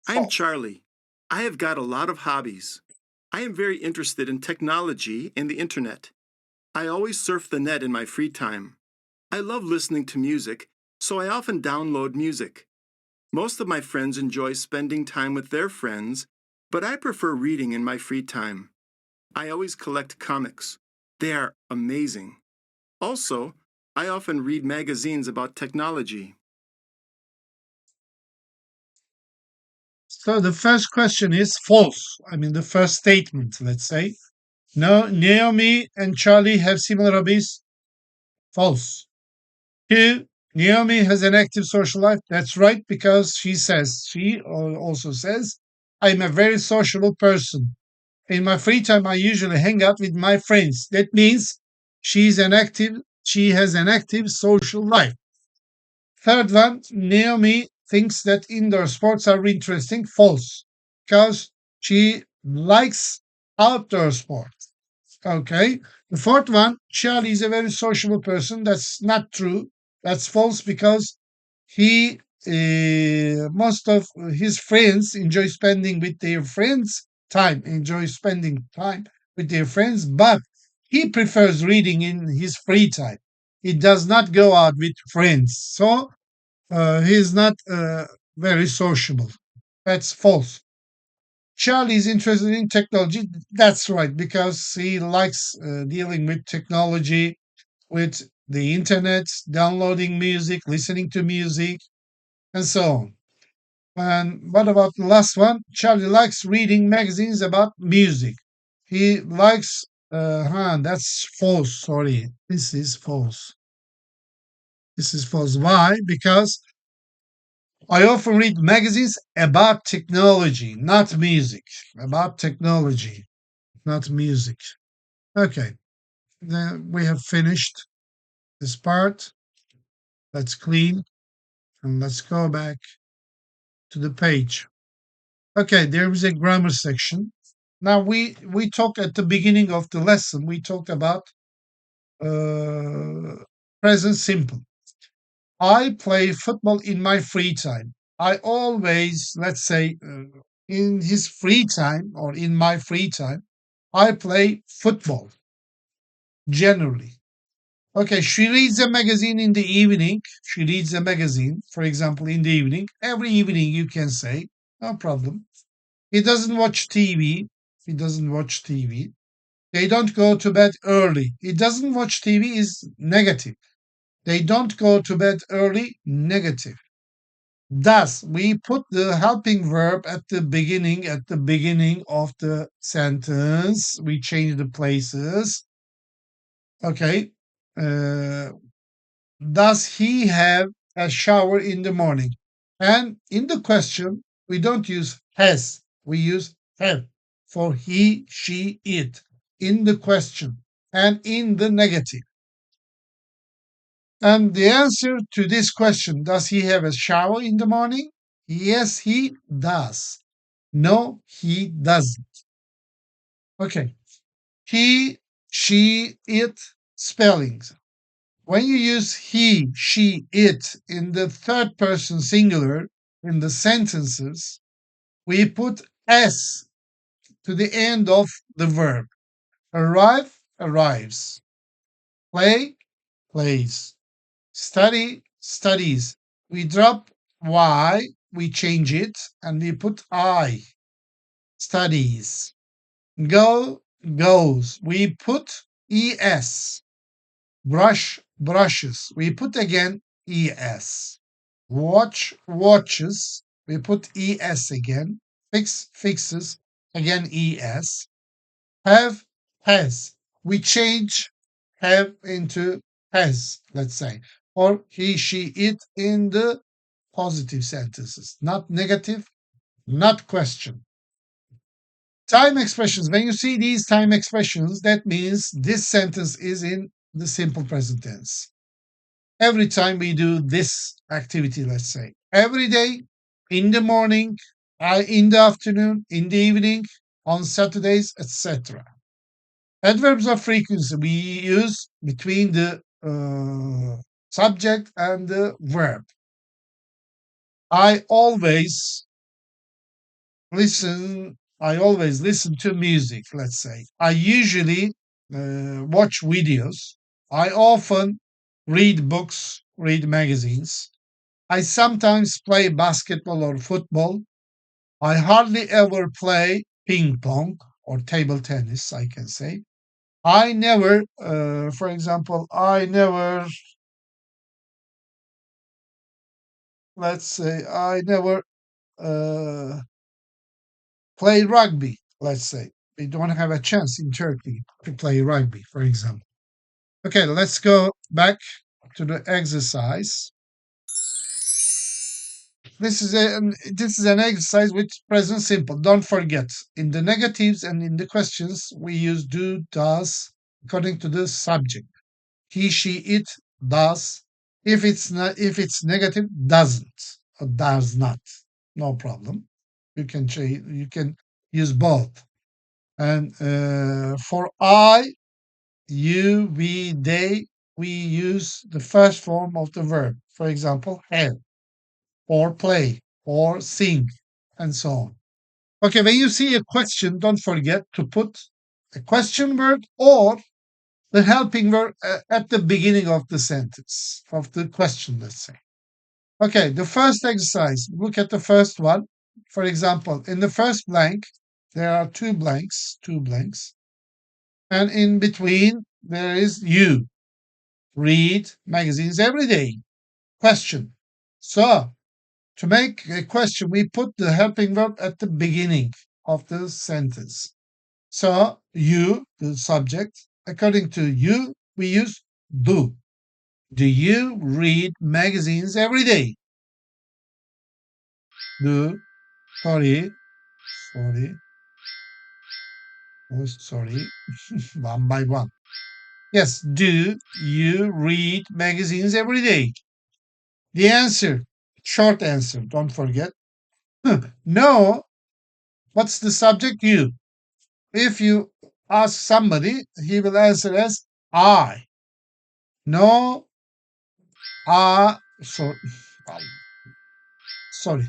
I am Charlie. I have got a lot of hobbies. I am very interested in technology and the internet. I always surf the net in my free time. I love listening to music, so I often download music. Most of my friends enjoy spending time with their friends, but I prefer reading in my free time. I always collect comics. They are amazing. Also, I often read magazines about technology. So the first question is false. I mean, the first statement, let's say. No, Naomi and Charlie have similar hobbies. False. 2. Naomi has an active social life. That's right, because she also says, I'm a very sociable person. In my free time, I usually hang out with my friends. That means she has an active social life. Third one, Naomi thinks that indoor sports are interesting. False, because she likes outdoor sports. Okay. The fourth one, Charlie is a very sociable person. That's not true. That's false because he most of his friends enjoy spending with their friends enjoy spending time with their friends, but he prefers reading in his free time. He does not go out with friends, so he's not very sociable. That's false. Charlie is interested in technology. That's right, because he likes dealing with technology, with the internet, downloading music, listening to music, and so on. And what about the last one? Charlie likes reading magazines about music. He likes, that's false. Sorry, this is false. This is false. Why? Because I often read magazines about technology, not music. About technology, not music. Okay, then we have finished this part. Let's clean and let's go back to the page. Okay, there is a grammar section. Now we talked at the beginning of the lesson. We talked about present simple. I play football in my free time. I always, let's say, in his free time or in my free time, I play football. generally. Okay, she reads a magazine in the evening. She reads a magazine, for example, in the evening. Every evening you can say, no problem. He doesn't watch TV. He doesn't watch TV. They don't go to bed early. He doesn't watch TV is negative. They don't go to bed early, negative. Thus, we put the helping verb at the beginning of the sentence. We change the places. Okay. Uh, does he have a shower in the morning? And in the question, we don't use has, we use have for he, she, it in the question and in the negative. And the answer to this question, does he have a shower in the morning? Yes, he does. No, he doesn't. Okay. He, she, it spellings. When you use he, she, it in the third person singular in the sentences, we put s to the end of the verb. Arrive, arrives. Play, plays. Study, studies. We drop y, we change it, and we put I. Studies. Go, goes. We put es. Brush, brushes. We put again es. Watch, watches. We put es again. Fix, fixes. Again es. Have, has. We change have into has, let's say. Or he, she, it in the positive sentences. Not negative, not question. Time expressions. When you see these time expressions, that means this sentence is in the simple present tense. Every time we do this activity, let's say, every day, in the morning, in the afternoon, in the evening, on Saturdays, etc. Adverbs of frequency we use between the subject and the verb. I always I always listen to music, let's say. I usually watch videos. I often read books, read magazines. I sometimes play basketball or football. I hardly ever play ping pong or table tennis, I can say. I never, for example, I never, let's say, I never uh, play rugby, let's say. We don't have a chance in Turkey to play rugby, for example. Okay, let's go back to the exercise. This is an exercise with present simple. Don't forget, in the negatives and in the questions, we use do, does, according to the subject. He, she, it does. If it's negative, doesn't or does not. No problem. You can use both. And for I, you, we, they, we use the first form of the verb. For example, have, or play, or sing, and so on. Okay, when you see a question, don't forget to put a question word or the helping verb at the beginning of the sentence, of the question, let's say. Okay, the first exercise, look at the first one. For example, in the first blank, there are two blanks, and in between, there is you. Read magazines every day. Question. So, to make a question, we put the helping verb at the beginning of the sentence. So, you, the subject, according to you, we use do. Do you read magazines every day? Do, sorry, sorry, oh, sorry, one by one. Yes, do you read magazines every day? The answer, short answer, don't forget. No, what's the subject? You. If you ask somebody, he will answer as I. No, so, sorry.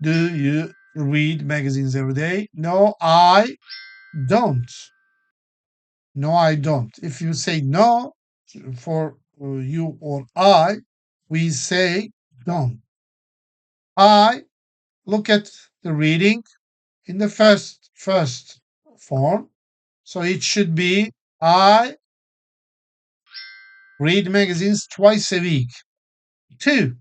Do you read magazines every day? No, I don't. No, I don't. If you say no for you or I, we say don't. I look at the reading in the first form. So it should be I read magazines twice a week. 2.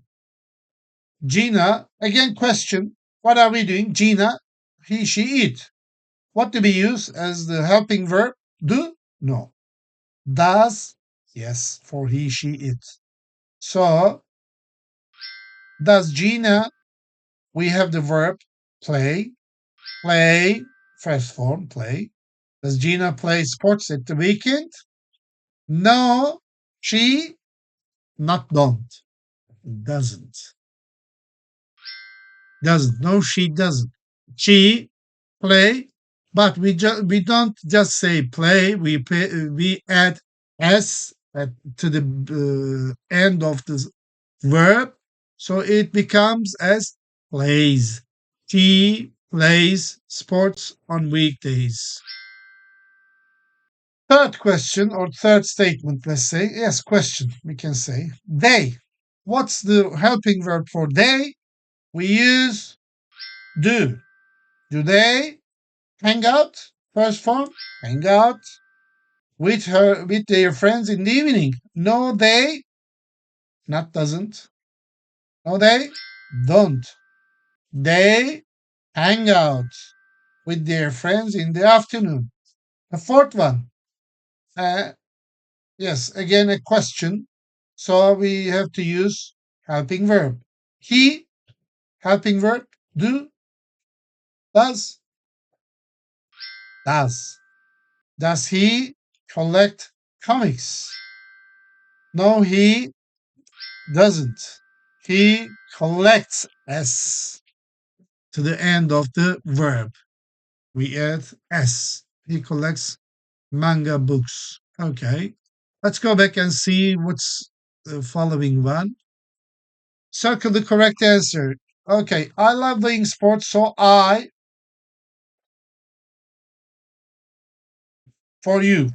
Gina, again question. What are we doing? Gina, he, she, eat. What do we use as the helping verb? Do? No. Does? Yes, for he, she, it. So, does Gina, we have the verb play. Play, first form, play. Does Gina play sports at the weekend? No, she not don't. Doesn't. Doesn't. No, she doesn't. She play, but we don't just say play. We add s to the end of the verb, so it becomes as plays. She plays sports on weekdays. Third question or third statement, let's say. Yes, question, we can say. They. What's the helping verb for they? We use do. Do they hang out? First form, hang out with their friends in the evening. No, they not doesn't. No, they don't. They hang out with their friends in the afternoon. The fourth one, uh, yes, again a question. So we have to use helping verb. He, helping verb, do, does, does. Does he collect comics? No, he doesn't. He collects s to the end of the verb. We add s. He collects manga books. Okay. Let's go back and see what's the following one. Circle the correct answer. Okay. I love playing sports, so I, for you.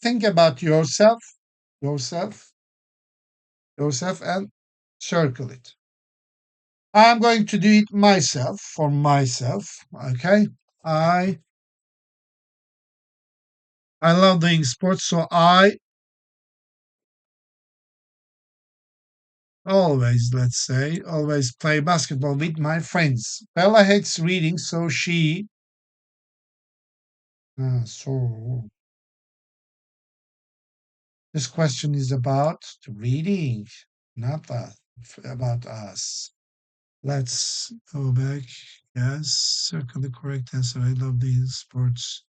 Think about yourself, and circle it. I'm going to do it myself for myself. Okay. I I love doing sports, so I always, let's say, always play basketball with my friends. Bella hates reading, so she. So this question is about reading, not about us. Let's go back. Yes, circle the correct answer. I love these sports.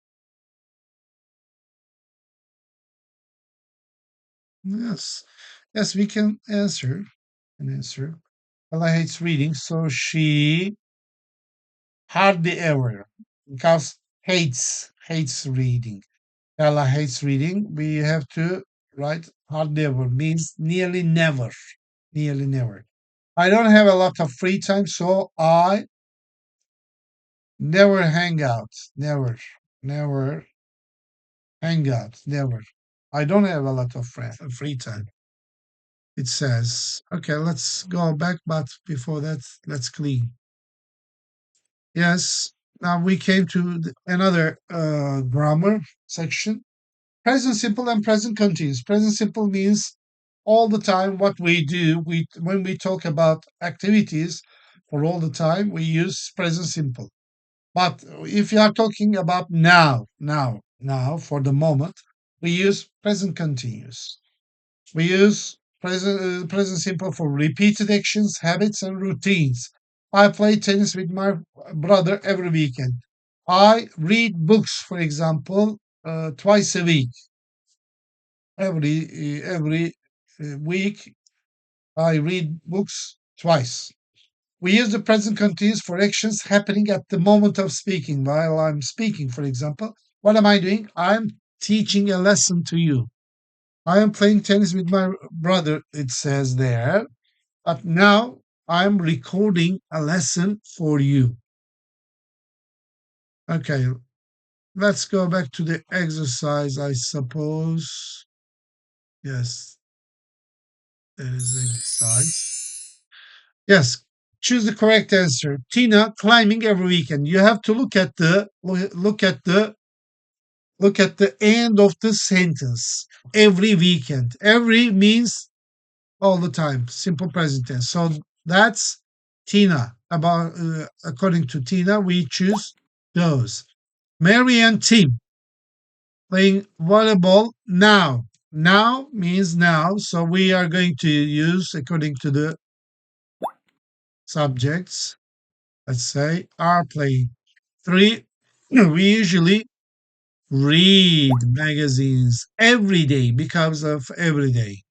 Yes, yes, we can answer. An answer. Ella hates reading, so she hardly ever, because hates reading. Ella hates reading. We have to write hardly ever means nearly never, nearly never. I don't have a lot of free time, so I never hang out. Never hang out. Never. I don't have a lot of free time. It says, okay, let's go back, but before that, let's clean. Yes, now we came to another grammar section. Present simple and present continuous. Present simple means all the time what we do. When we talk about activities for all the time, we use present simple. But if you are talking about now, for the moment, we use present continuous. We use present simple for repeated actions, habits, and routines. I play tennis with my brother every weekend. I read books, for example, twice a week. Every week, I read books twice. We use the present continuous for actions happening at the moment of speaking. While I'm speaking, for example, what am I doing? I'm teaching a lesson to you. I am playing tennis with my brother, it says there. But now I'm recording a lesson for you. Okay, Let's go back to the exercise, I suppose. Yes, there is exercise. Yes, choose the correct answer. Tina climbing every weekend. You have to look at the end of the sentence. Every weekend. Every means all the time. Simple present tense. So that's Tina. About according to Tina, we choose those. Mary and Tim playing volleyball now. Now means now. So we are going to use according to the subjects. Let's say are playing. Three. We usually read magazines every day because of every day.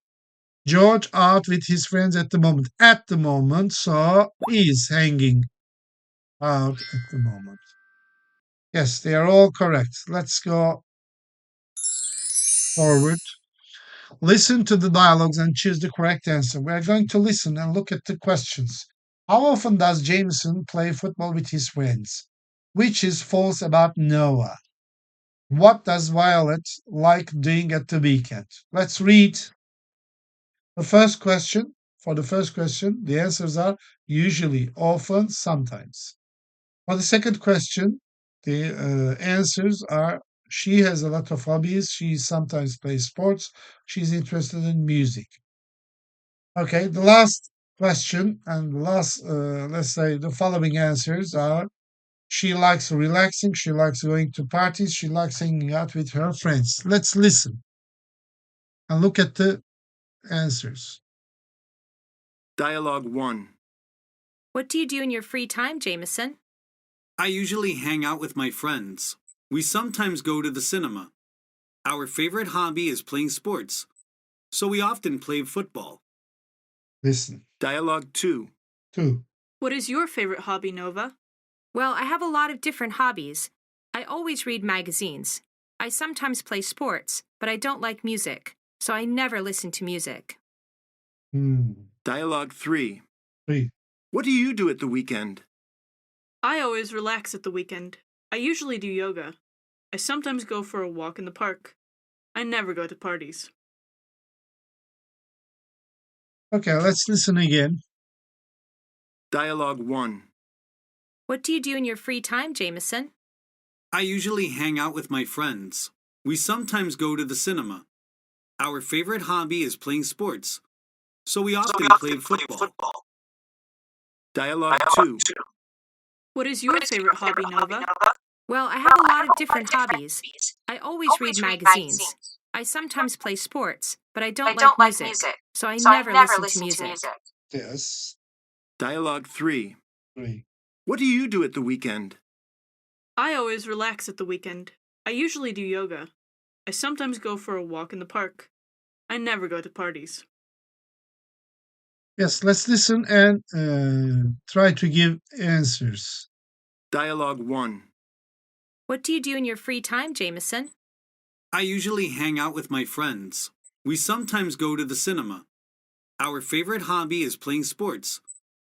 George out with his friends at the moment. At the moment, so is hanging out at the moment. Yes, they are all correct. Let's go forward. Listen to the dialogues and choose the correct answer. We are going to listen and look at the questions. How often does Jameson play football with his friends? Which is false about Noah? What does Violet like doing at the weekend? Let's read the first question. For the first question, the answers are usually, often, sometimes. For the second question, the answers are she has a lot of hobbies. She sometimes plays sports. She's interested in music. Okay, the last question and the last, let's say, the following answers are she likes relaxing. She likes going to parties. She likes hanging out with her friends. Let's listen and look at the answers. Dialogue 1. What do you do in your free time, Jameson? I usually hang out with my friends. We sometimes go to the cinema. Our favorite hobby is playing sports, so we often play football. Listen. Dialogue 2. 2. What is your favorite hobby, Nova? Well, I have a lot of different hobbies. I always read magazines. I sometimes play sports, but I don't like music, so I never listen to music. Dialogue 3. 3. What do you do at the weekend? I always relax at the weekend. I usually do yoga. I sometimes go for a walk in the park. I never go to parties. Okay, let's listen again. Dialogue 1. What do you do in your free time, Jameson? I usually hang out with my friends. We sometimes go to the cinema. Our favorite hobby is playing sports, so we often play football. Dialogue 2. What is your favorite hobby, Nova? Well, I have a lot of different hobbies. I always read magazines. I sometimes play sports, but I don't like music, so I never listen to music. Yes. Dialogue 3. 3. What do you do at the weekend? I always relax at the weekend. I usually do yoga. I sometimes go for a walk in the park. I never go to parties. Yes, let's listen and try to give answers. Dialogue 1. What do you do in your free time, Jameson? I usually hang out with my friends. We sometimes go to the cinema. Our favorite hobby is playing sports,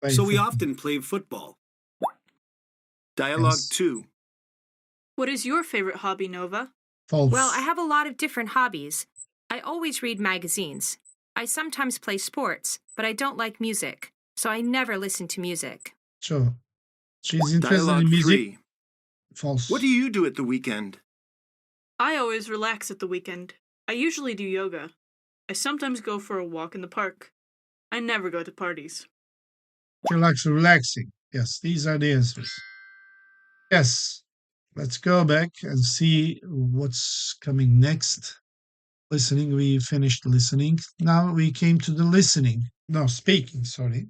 so we often play football. Dialogue Yes. 2. What is your favorite hobby, Nova? False. Well, I have a lot of different hobbies. I always read magazines. I sometimes play sports, but I don't like music, so I never listen to music. Sure. She's interested Dialogue in music. 3. False. What do you do at the weekend? I always relax at the weekend. I usually do yoga. I sometimes go for a walk in the park. I never go to parties. She likes relaxing. Yes, these are the answers. Yes. Let's go back and see what's coming next. Listening, we finished listening. Now we came to the listening. No, speaking, sorry.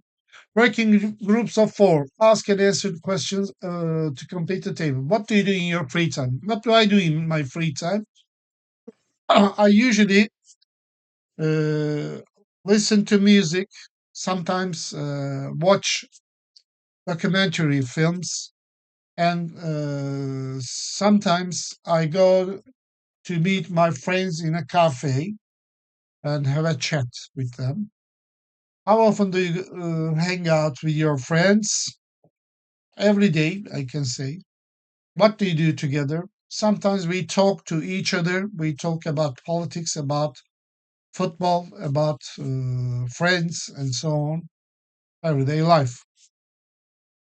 Working groups of 4. Ask and answer questions to complete the table. What do you do in your free time? What do I do in my free time? I usually listen to music, sometimes watch documentary films, and sometimes I go to meet my friends in a cafe and have a chat with them. How often do you hang out with your friends? Every day, I can say. What do you do together? Sometimes we talk to each other. We talk about politics, about football, about friends, and so on, everyday life.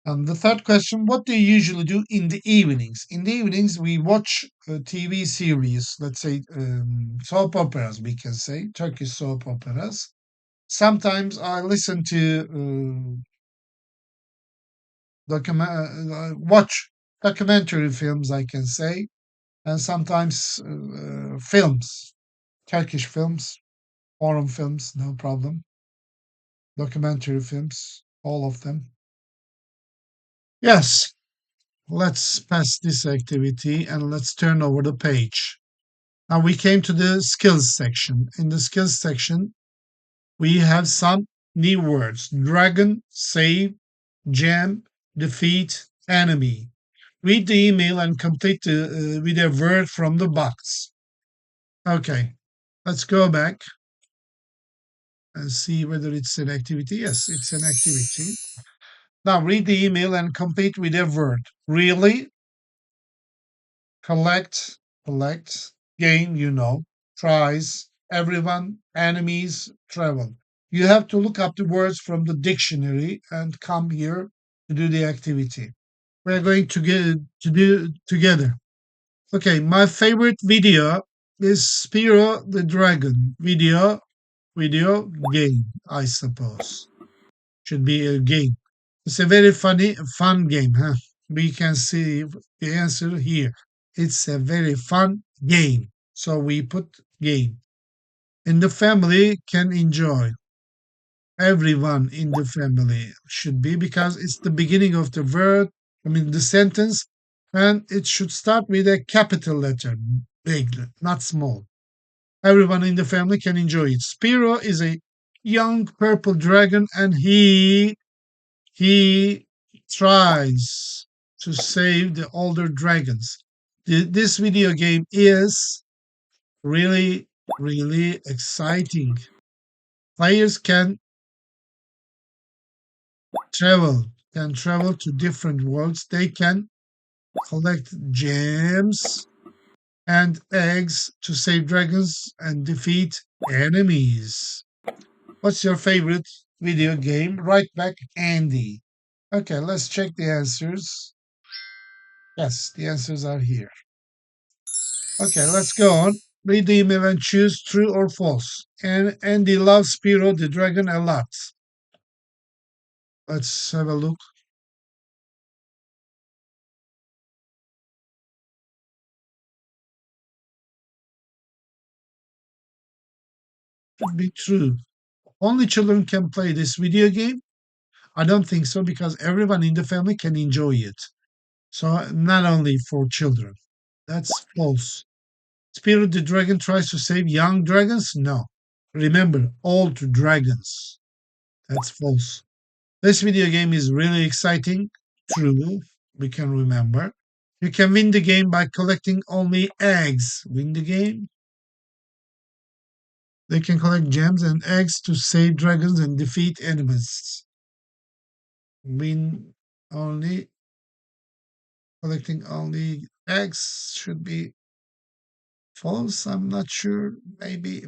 And the third question, what do you usually do in the evenings? In the evenings, we watch a TV series, let's say soap operas, we can say, Turkish soap operas. Sometimes I listen to watch documentary films, I can say, and sometimes films, Turkish films, foreign films, no problem, documentary films, all of them. Yes, let's pass this activity and let's turn over the page. Now we came to the skills section. In the skills section, we have some new words: dragon, save, jam, defeat, enemy. Read the email and complete with a word from the box. Okay, let's go back and see whether it's an activity. Yes, it's an activity. Now read the email and complete with a word. Really, collect, gain, tries, everyone, enemies, travel. You have to look up the words from the dictionary and come here to do the activity. We're going to do together. Okay, my favorite video is Spiro the Dragon video game, I suppose. Should be a game. It's a very fun game, huh? We can see the answer here. It's a very fun game. So we put game. And the family can enjoy. Everyone in the family should be, because it's the beginning of the word, the sentence, and it should start with a capital letter, big, not small. Everyone in the family can enjoy it. Spiro is a young purple dragon, and he tries to save the older dragons. This video game is really, really exciting. Players can travel to different worlds. They can collect gems and eggs to save dragons and defeat enemies. What's your favorite video game? Write back Andy. Okay, let's check the answers. Yes, the answers are here. Okay, let's go on. Read the email and choose true or false. And Andy loves Spiro the dragon a lot. Let's have a look. Should be true. Only children can play this video game? I don't think so, because everyone in the family can enjoy it. So not only for children. That's false. Spirit the dragon tries to save young dragons? No. Remember, old dragons. That's false. This video game is really exciting. True. We can remember. You can win the game by collecting only eggs. Win the game. They can collect gems and eggs to save dragons and defeat enemies. Win only. Collecting only eggs should be false. I'm not sure. Maybe.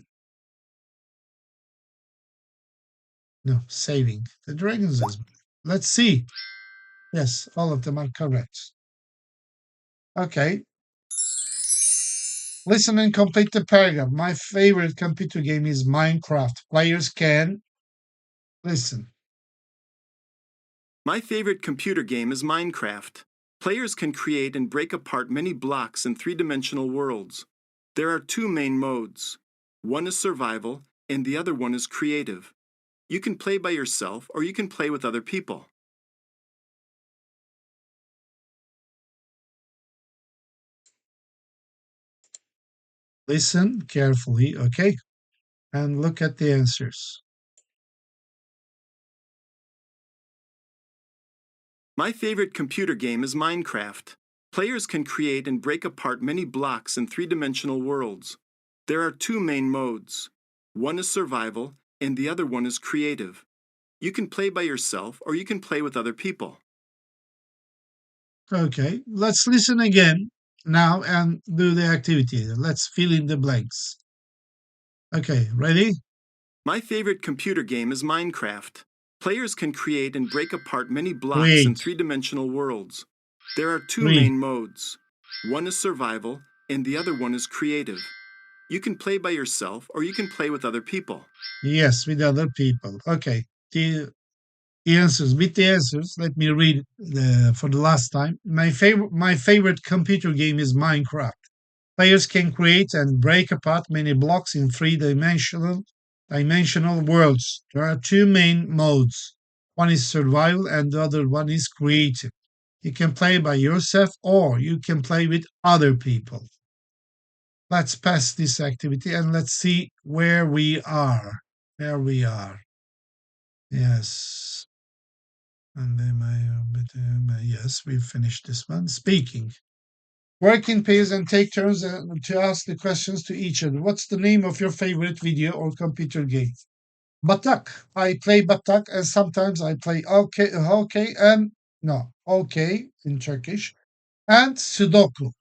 No, saving the dragons. Let's see. Yes, all of them are correct. Okay. Listen and complete the paragraph. My favorite computer game is Minecraft. Players can listen. My favorite computer game is Minecraft. Players can create and break apart many blocks in three-dimensional worlds. There are two main modes. One is survival, and the other one is creative. You can play by yourself, or you can play with other people. Listen carefully, okay? And look at the answers. My favorite computer game is Minecraft. Players can create and break apart many blocks in three-dimensional worlds. There are two main modes. One is survival, and the other one is creative. You can play by yourself, or you can play with other people. Okay, let's listen again now and do the activity. Let's fill in the blanks. Okay, ready? My favorite computer game is Minecraft. Players can create and break apart many blocks in Great. three-dimensional worlds. There are two 3. main modes. One is survival, and the other one is creative. You can play by yourself or you can play with other people. Yes, with other people. Okay. The answers. With the answers, let me read for the last time. My favorite computer game is Minecraft. Players can create and break apart many blocks in three dimensional worlds. There are two main modes. One is survival and the other one is creative. You can play by yourself or you can play with other people. Let's pass this activity and let's see where we are. Where we are. Yes. And then yes, we finished this one. Speaking. Work in pairs and take turns to ask the questions to each other. What's the name of your favorite video or computer game? Batak. I play Batak and sometimes I play okay and no, okay in Turkish and Sudoku.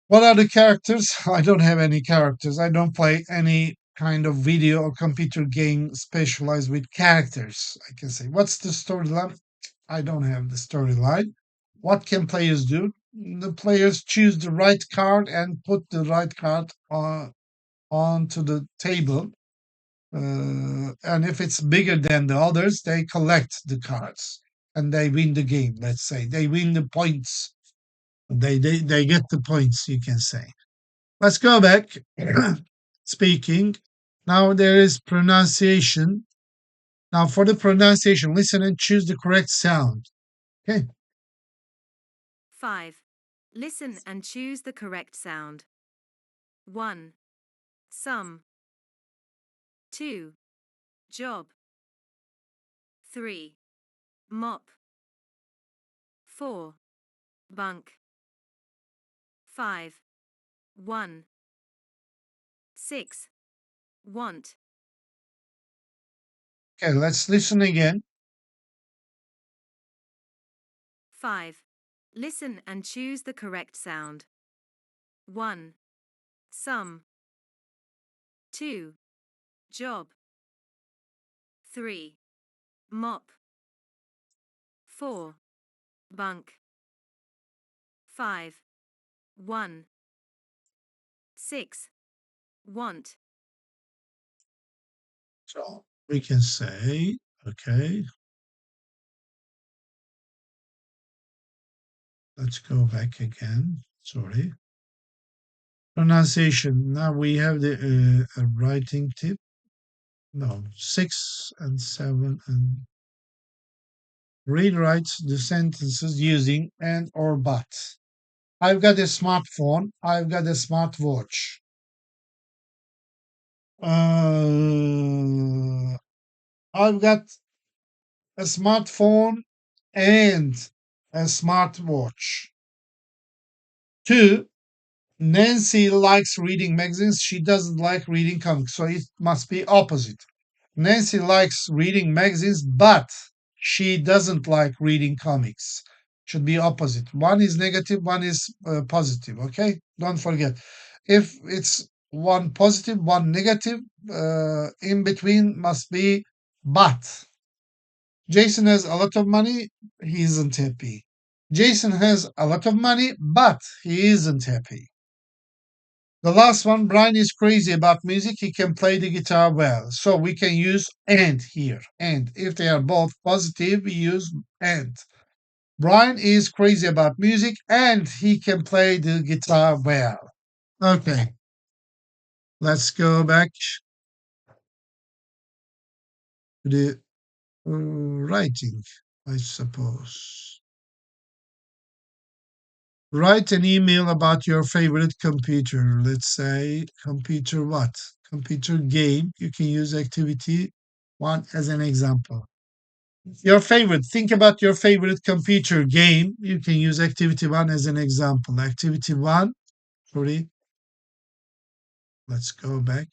What are the characters? I don't have any characters. I don't play any kind of video or computer game specialized with characters. I can say. What's the storyline? I don't have the storyline. What can players do? The players choose the right card and put the right card onto the table. And if it's bigger than the others, they collect the cards and they win the game. Let's say they win the points. They get the points. You can say. Let's go back. Speaking. Now there is pronunciation. Now for the pronunciation, listen and choose the correct sound. Okay. 5. Listen and choose the correct sound. 1. Sum. 2. Job. 3. Mop. 4. Bunk. 5. 1. 6. Want. Okay, let's listen again. 5. Listen and choose the correct sound. 1. Sum. 2. Job. 3. Mop. 4. Bunk. 5. 1. 6. Want. So we can say, okay. Let's go back again. Sorry. Pronunciation. Now we have the writing tip. No, 6 and 7 and rewrite the sentences using and or but. I've got a smartphone. I've got a smartwatch. I've got a smartphone and a smartwatch. 2. Nancy likes reading magazines. She doesn't like reading comics. So it must be opposite. Nancy likes reading magazines, but she doesn't like reading comics. Should be opposite. One is negative, one is positive. Okay? Don't forget. If it's one positive, one negative, in between must be but. Jason has a lot of money. He isn't happy. Jason has a lot of money, but he isn't happy. The last one, Brian is crazy about music. He can play the guitar well. So we can use and here. And if they are both positive, we use and. Brian is crazy about music and he can play the guitar well. Okay. Let's go back to the writing, I suppose. Write an email about your favorite computer. Let's say computer what? Computer game. You can use activity one as an example. Your favorite. Think about your favorite computer game. You can use activity one as an example. Activity one. Sorry. Let's go back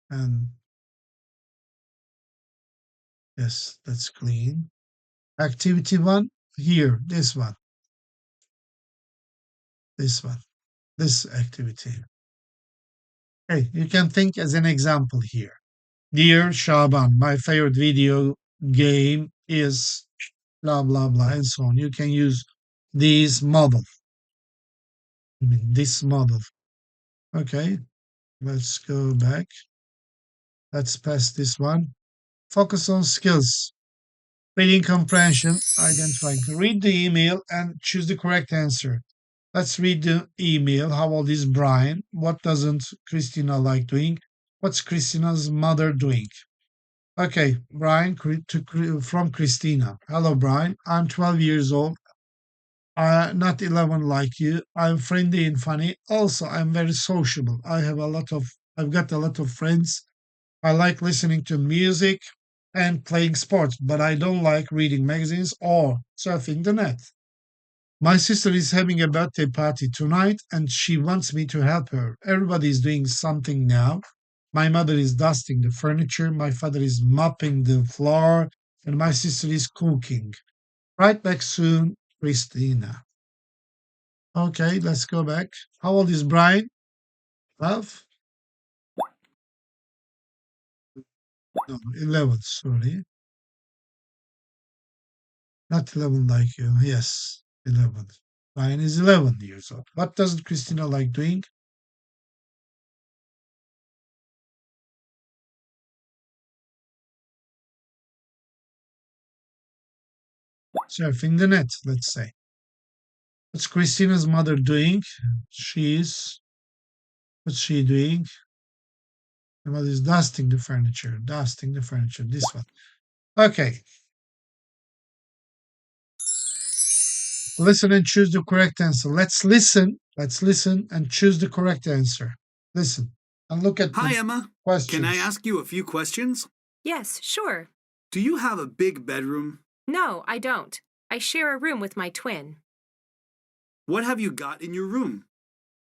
and yes, that's clean. Activity one here. This one. This one, this activity. Okay, you can think as an example here. Dear Shaban, my favorite video game is blah, blah, blah, and so on. You can use these model. This model. Okay, let's go back. Let's pass this one. Focus on skills. Reading comprehension, identifying. Read the email and choose the correct answer. Let's read the email. How old is Brian? What doesn't Christina like doing? What's Christina's mother doing? Okay, Brian from Christina. Hello, Brian. I'm 12 years old. Not 11 like you. I'm friendly and funny. Also, I'm very sociable. I've got a lot of friends. I like listening to music and playing sports, but I don't like reading magazines or surfing the net. My sister is having a birthday party tonight and she wants me to help her. Everybody is doing something now. My mother is dusting the furniture, my father is mopping the floor, and my sister is cooking. Right back soon, Christina. Okay, let's go back. How old is Brian? 12? No, 11, sorry. Not 11 like you. Yes, 11. Brian is 11 years old. What doesn't Christina like doing? Surfing the net, let's say. What's Christina's mother doing? What's she doing? Her mother is dusting the furniture. This one. Okay. Listen and choose the correct answer. Let's listen and choose the correct answer. Listen and look at Hi, the Emma. questions. Can I ask you a few questions? Yes, sure. Do you have a big bedroom? No, I don't. I share a room with my twin. What have you got in your room?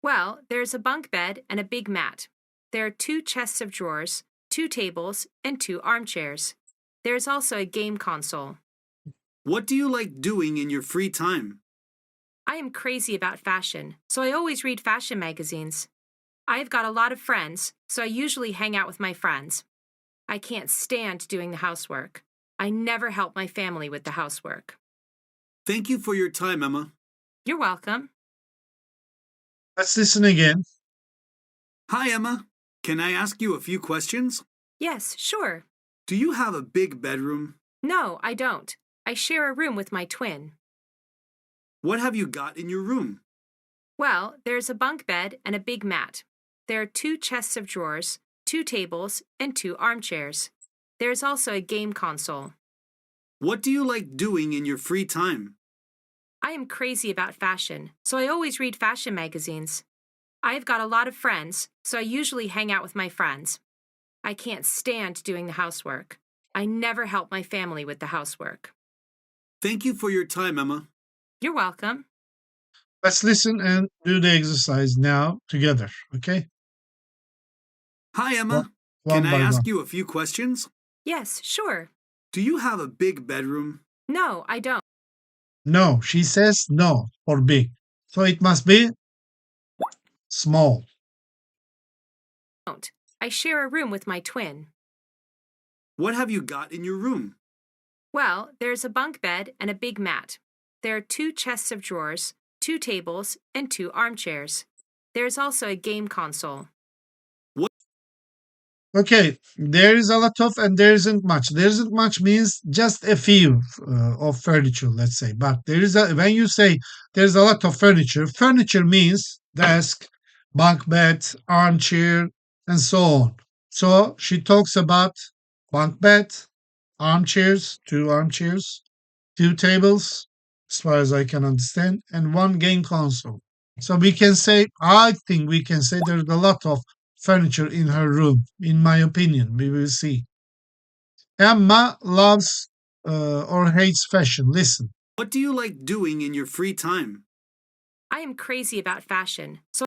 Well, there's a bunk bed and a big mat. There are 2 chests of drawers, 2 tables, and 2 armchairs. There's also a game console. What do you like doing in your free time? I am crazy about fashion, so I always read fashion magazines. I've got a lot of friends, so I usually hang out with my friends. I can't stand doing the housework. I never help my family with the housework. Thank you for your time, Emma. You're welcome. Let's listen again. Hi, Emma. Can I ask you a few questions? Yes, sure. Do you have a big bedroom? No, I don't. I share a room with my twin. What have you got in your room? Well, there's a bunk bed and a big mat. There are 2 chests of drawers, 2 tables, and 2 armchairs. There's also a game console. What do you like doing in your free time? I am crazy about fashion, so I always read fashion magazines. I've got a lot of friends, so I usually hang out with my friends. I can't stand doing the housework. I never help my family with the housework. Thank you for your time, Emma. You're welcome. Let's listen and do the exercise now together, okay? Hi, Emma. One Can I by ask one. you a few questions? Yes, sure. Do you have a big bedroom? No, I don't. No, she says no for big. So it must be small. I share a room with my twin. What have you got in your room? Well, there's a bunk bed and a big mat. There are 2 chests of drawers, 2 tables, and 2 armchairs. There's also a game console. Okay, there is a lot of and there isn't much. There isn't much means just a few of furniture, let's say. But when you say there's a lot of furniture, furniture means desk, bunk bed, armchair, and so on. So she talks about bunk bed, armchairs, 2 armchairs, 2 tables, as far as I can understand, and 1 game console. So I think we can say there's a lot of furniture in her room, in my opinion. We will see. Emma loves or hates fashion. Listen. What do you like doing in your free time? I am crazy about fashion, so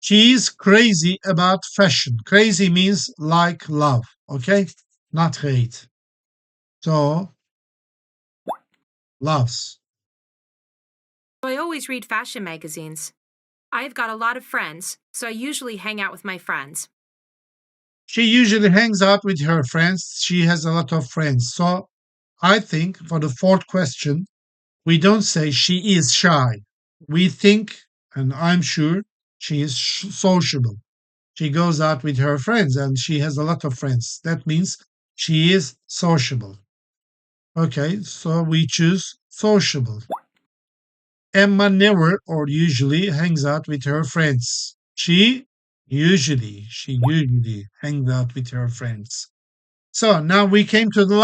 She is crazy about fashion. Crazy means like love, okay? Not hate. So, loves. I always read fashion magazines. I've got a lot of friends, so I usually hang out with my friends. She usually hangs out with her friends. She has a lot of friends. So I think for the fourth question, we don't say she is shy. We think, and I'm sure, she is sociable. She goes out with her friends and she has a lot of friends. That means she is sociable. Okay, so we choose sociable. Emma never or usually hangs out with her friends. She usually hangs out with her friends. So now we came to the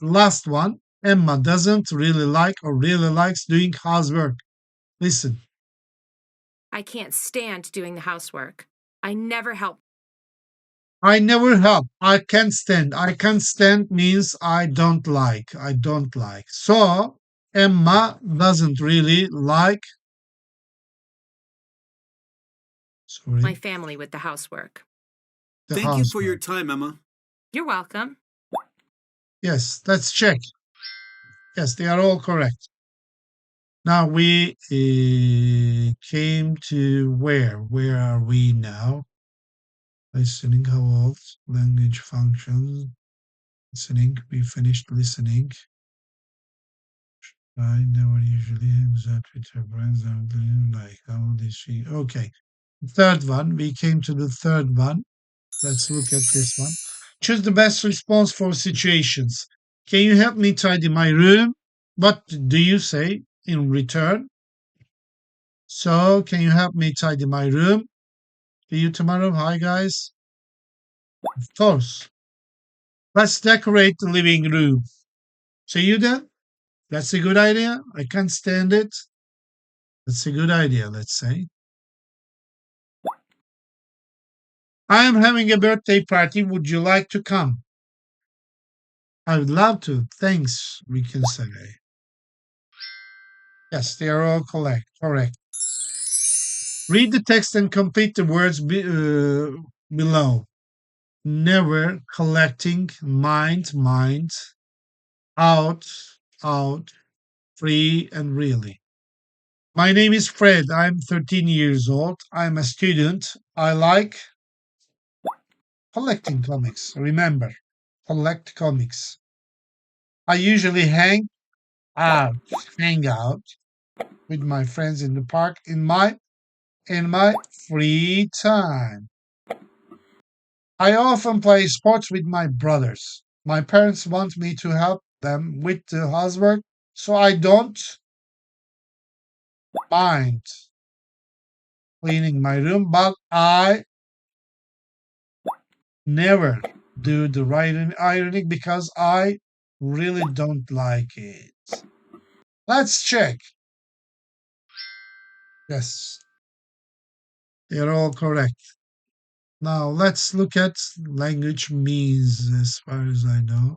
last one. Emma doesn't really like or really likes doing housework. Listen, I can't stand doing the housework. I never help. I never help. I can't stand. I can't stand means I don't like. I don't like. So Emma doesn't really like. My Sorry, family with the housework. the Thank you for your housework. time, Emma. You're welcome. Yes, let's check. Yes, they are all correct. Now we came to where? Where are we now? Listening, how old? Language functions. Listening, we finished listening. I never usually hangs out with her friends. Like, how old is she? Okay. Third one, we came to the third one. Let's look at this one. Choose the best response for situations. Can you help me tidy my room? What do you say in return? So, can you help me tidy my room? See you tomorrow. Hi, guys. Of course. Let's decorate the living room. See you then. That's a good idea. I can't stand it. That's a good idea, let's say. I am having a birthday party. Would you like to come? I would love to. Thanks, we can say. Yes, they are all correct. Correct. Read the text and complete the words below. Never, collecting, mind, out, free, and really. My name is Fred. I'm 13 years old. I'm a student. I like collecting comics. Remember, collect comics. I usually out, hang out with my friends in the park in my free time. I often play sports with my brothers. My parents want me to help them with the housework, so I don't mind cleaning my room, but I never do the ironing because I really don't like it. Let's check. Yes, they're all correct. Now let's look at language means as far as I know.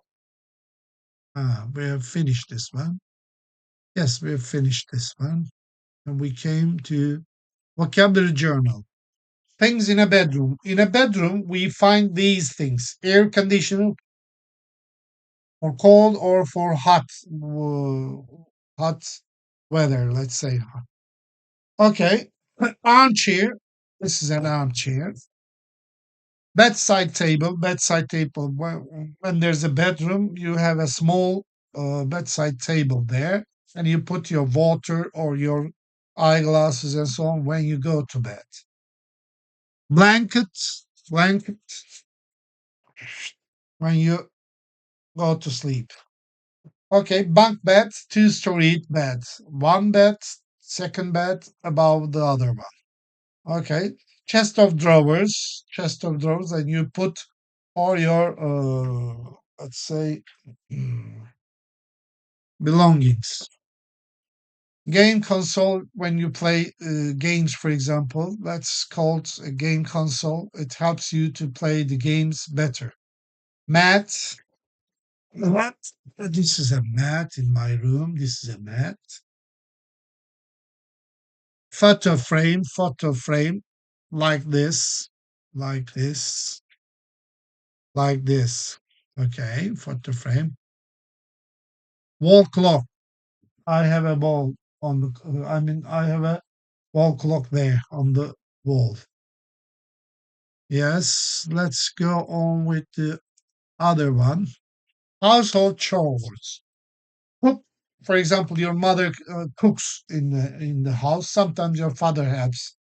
We have finished this one. Yes, we have finished this one. And we came to vocabulary journal. Things in a bedroom. In a bedroom, we find these things: air conditioner for cold or for hot weather, let's say. Okay, armchair. This is an armchair. Bedside table. When there's a bedroom, you have a small bedside table there, and you put your water or your eyeglasses and so on when you go to bed. Blanket when you go to sleep. Okay, bunk bed, two-story bed. One bed, second bed above the other one. Okay, chest of drawers, and you put all your, let's say, belongings. Game console, when you play games, for example, that's called a game console. It helps you to play the games better. Mat, what? This is a mat in my room. This is a mat. Photo frame, like this, like this, like this. Okay, photo frame. Wall clock. I have a on the. I mean, I have a wall clock there on the wall. Yes, let's go on with the other one. Household chores. Cook, for example, your mother cooks in the house. Sometimes your father helps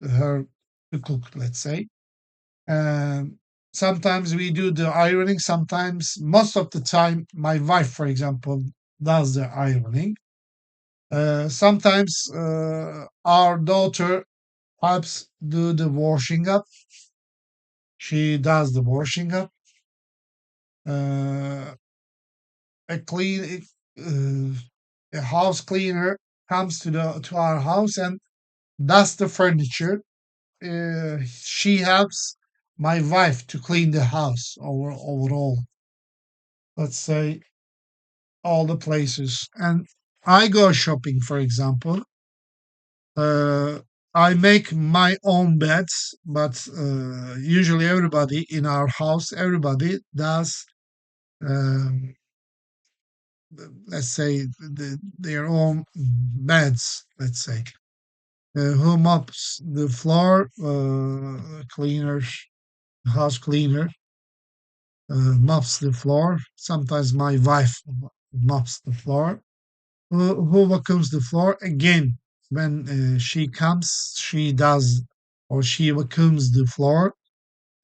her to cook. Let's say. Um, Sometimes we do the ironing. Sometimes, most of the time, my wife, for example, does the ironing. Sometimes our daughter helps do the washing up. She does the washing up. Uh, a clean uh, a house cleaner comes to our house and dusts the furniture. She helps my wife to clean the house overall. Let's say all the places. And I go shopping, for example. Uh, I make my own beds, but usually everybody in our house, everybody does, um, let's say, their own beds, let's say. Who mops the floor? Cleaner, house cleaner mops the floor. Sometimes my wife mops the floor. Who vacuums the floor? Again, when she comes, she does or she vacuums the floor.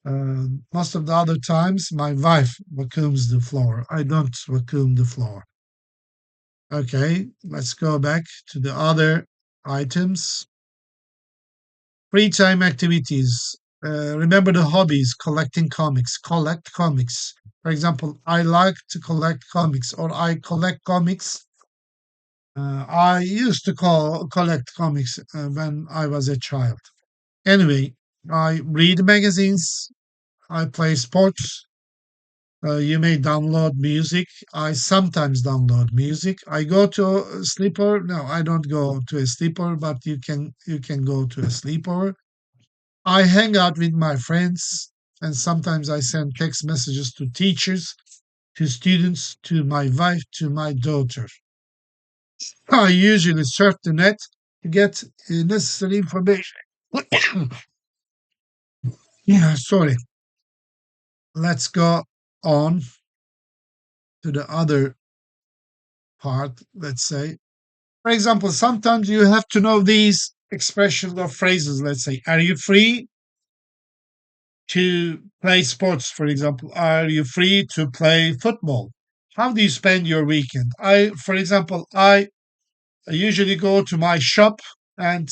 Most of the other times, my wife vacuums the floor. I don't vacuum the floor. Okay, let's go back to the other items. Free time activities. Remember the hobbies: collecting comics. Collect comics. For example, I like to collect comics, or I collect comics. I used to collect comics when I was a child. Anyway, I read magazines. I play sports. You may download music. I sometimes download music. I go to a sleeper. No, I don't go to a sleeper, but you can go to a sleeper. I hang out with my friends, and sometimes I send text messages to teachers, to students, to my wife, to my daughter. I usually surf the net to get necessary information. Yeah, sorry. Let's go on to the other part, let's say. For example, sometimes you have to know these expressions or phrases. Let's say, are you free to play sports, for example? Are you free to play football? How do you spend your weekend? For example, I usually go to my shop and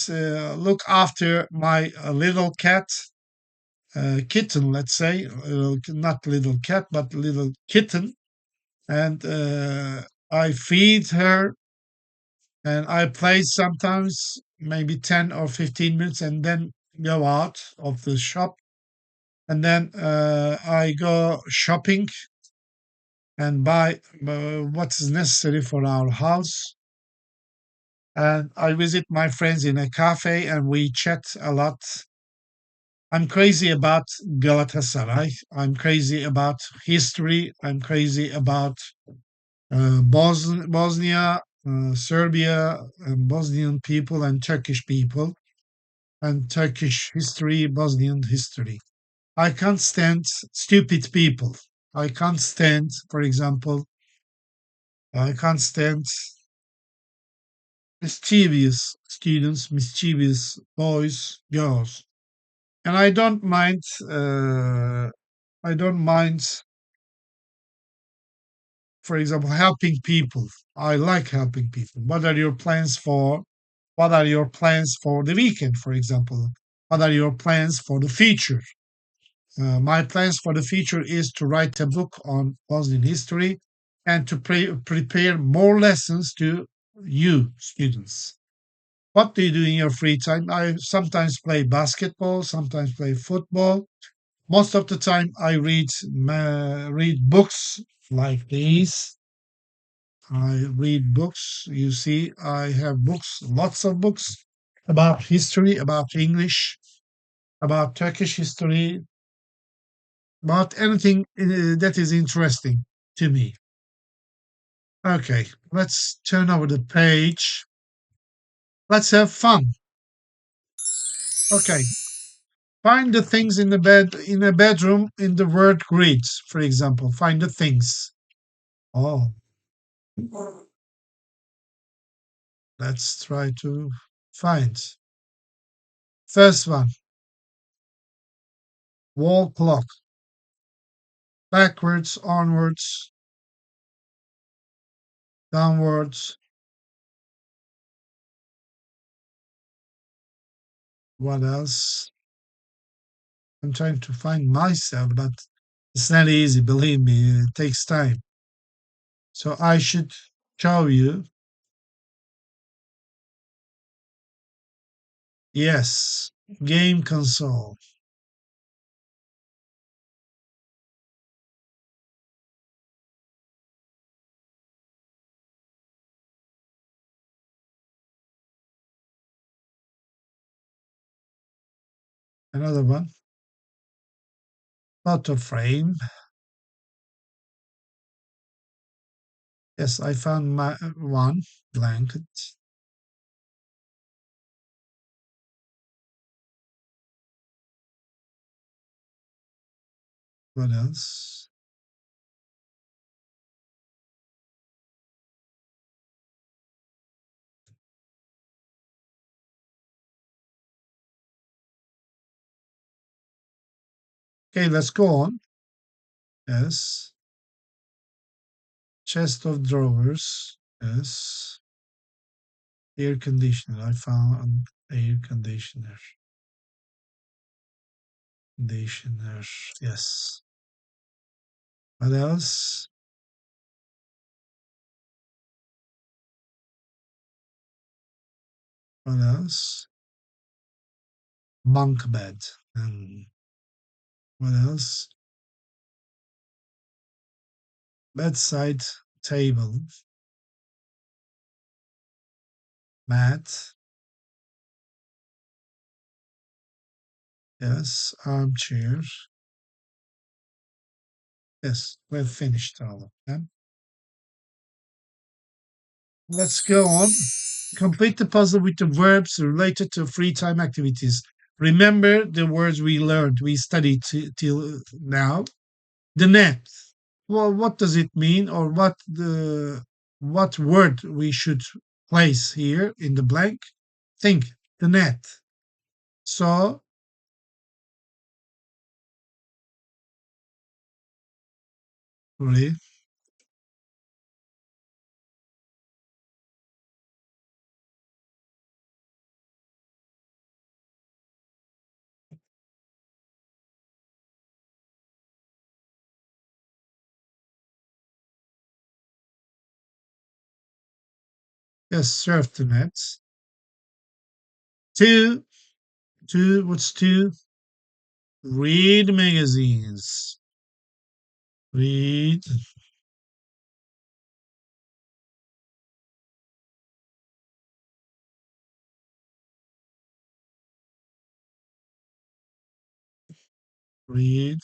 look after my little cat, kitten, let's say, not little cat, but little kitten. And I feed her and I play sometimes maybe 10 or 15 minutes and then go out of the shop. And then I go shopping and buy what is necessary for our house. And I visit my friends in a cafe and we chat a lot. I'm crazy about Galatasaray. I'm crazy about history. I'm crazy about Bosnia, Serbia, and Bosnian people and Turkish people, and Turkish history, Bosnian history. I can't stand stupid people. I can't stand, for example, I can't stand mischievous students, mischievous boys, girls. And I don't mind, for example, helping people. I like helping people. What are your plans for? What are your plans for the weekend, for example? What are your plans for the future? My plans for the future is to write a book on Bosnian history and to prepare more lessons to you students. What do you do in your free time? I sometimes play basketball, sometimes play football. Most of the time, I read books like these. I read books. You see, I have books, lots of books about history, about English, about Turkish history, about anything that is interesting to me. Okay, let's turn over the page. Let's have fun. Okay. Find the things in the bed in a bedroom in the word grid, for example. Find the things. Oh, let's try to find. First one, wall clock. Backwards, onwards, downwards. What else? I'm trying to find myself, but it's not easy, believe me. It takes time. So I should show you. Yes, game console. Another one. Photo frame. Yes, I found my one blanket. What else? Okay, let's go on. Yes. Chest of drawers. Yes. Air conditioner. I found air conditioner. Conditioner. Yes. What else? What else? Bunk bed. And what else? Bedside table. Mat. Yes. Armchair. Yes, we've finished all of them. Let's go on. Complete the puzzle with the verbs related to free time activities. Remember the words we learned, we studied till now. The net. Well, what does it mean, or what word we should place here in the blank? Think the net. So really, yes, surf the net. Two, two. What's two? Read magazines. Read. Read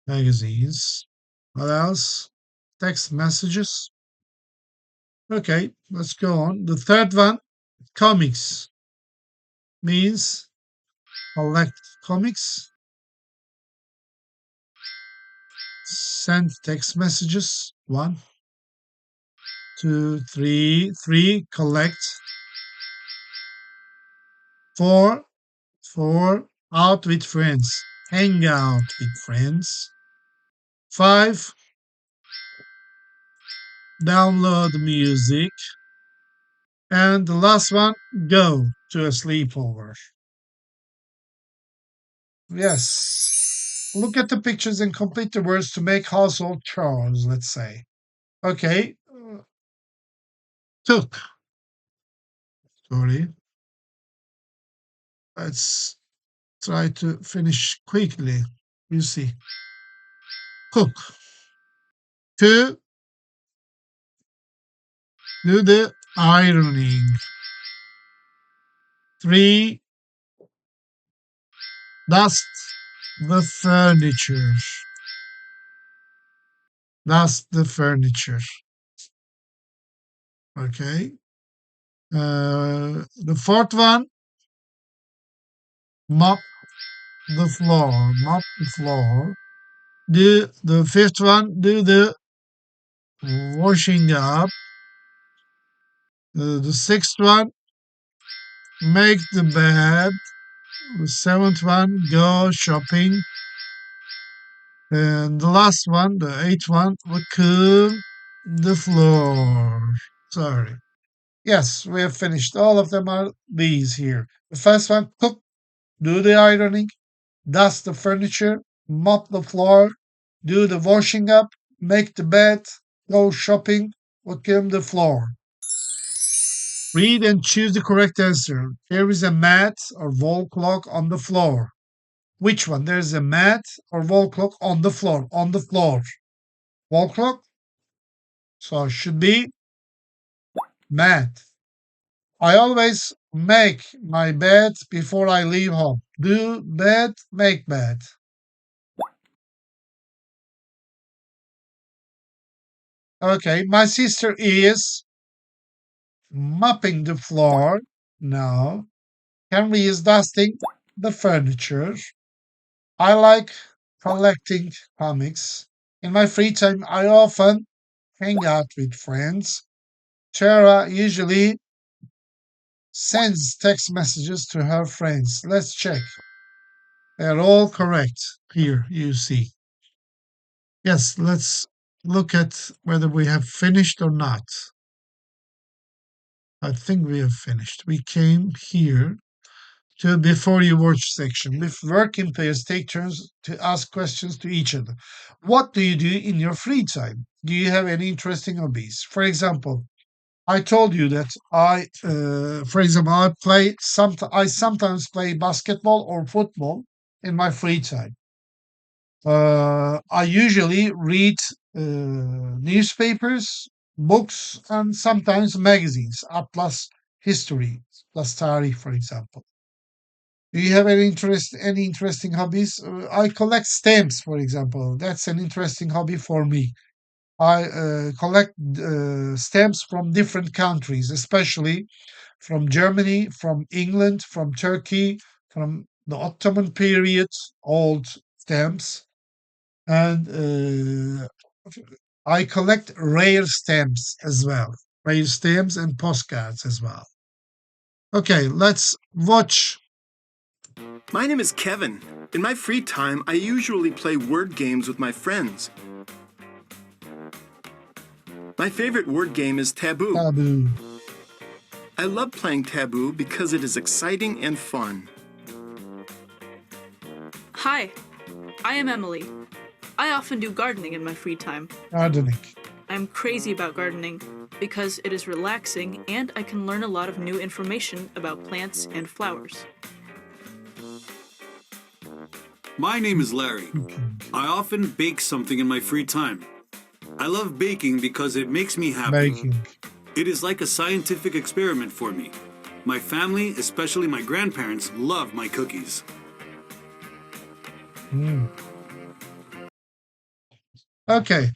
magazines. What else? Text messages. Okay, let's go on. The third one, comics, means collect comics, send text messages. One, two, three, three, collect. Four, four, out with friends, hang out with friends. Five, download music. And the last one, go to a sleepover. Yes. Look at the pictures and complete the words to make household chores, let's say. Okay. Took. Sorry. Let's try to finish quickly. You see. Cook. To do the ironing. Three. Dust the furniture. Dust the furniture. Okay. The fourth one, mop the floor. Mop the floor. The fifth one, do the washing up. The sixth one, make the bed. The seventh one, go shopping. And the last one, the eighth one, vacuum the floor. Sorry. Yes, we have finished. All of them are these here. The first one, cook, do the ironing, dust the furniture, mop the floor, do the washing up, make the bed, go shopping, vacuum the floor. Read and choose the correct answer. There is a mat or wall clock on the floor. Which one? There's a mat or wall clock on the floor. On the floor. Wall clock. So it should be mat. I always make my bed before I leave home. Do bed, make bed. Okay, my sister is mopping the floor. No. Henry is dusting the furniture. I like collecting comics. In my free time, I often hang out with friends. Tara usually sends text messages to her friends. Let's check. They're all correct. Here, you see. Yes, let's look at whether we have finished or not. I think we have finished. We came here to before you watch section. With work in pairs, take turns to ask questions to each other. What do you do in your free time? Do you have any interesting hobbies? For example, I told you that for example, I sometimes play basketball or football in my free time. I usually read newspapers, books, and sometimes magazines. Atlas History, Atlas Tarih, for example. Do you have any interesting hobbies? I collect stamps, for example. That's an interesting hobby for me. I collect stamps from different countries, especially from Germany, from England, from Turkey, from the Ottoman period, old stamps. And I collect rare stamps as well, rare stamps and postcards as well. Okay, let's watch. My name is Kevin. In my free time, I usually play word games with my friends. My favorite word game is Taboo. Taboo. I love playing Taboo because it is exciting and fun. Hi, I am Emily. I often do gardening in my free time. Gardening. I'm crazy about gardening because it is relaxing and I can learn a lot of new information about plants and flowers. My name is Larry. I often bake something in my free time. I love baking because it makes me happy. Baking. It is like a scientific experiment for me. My family, especially my grandparents, love my cookies. Mm. Okay,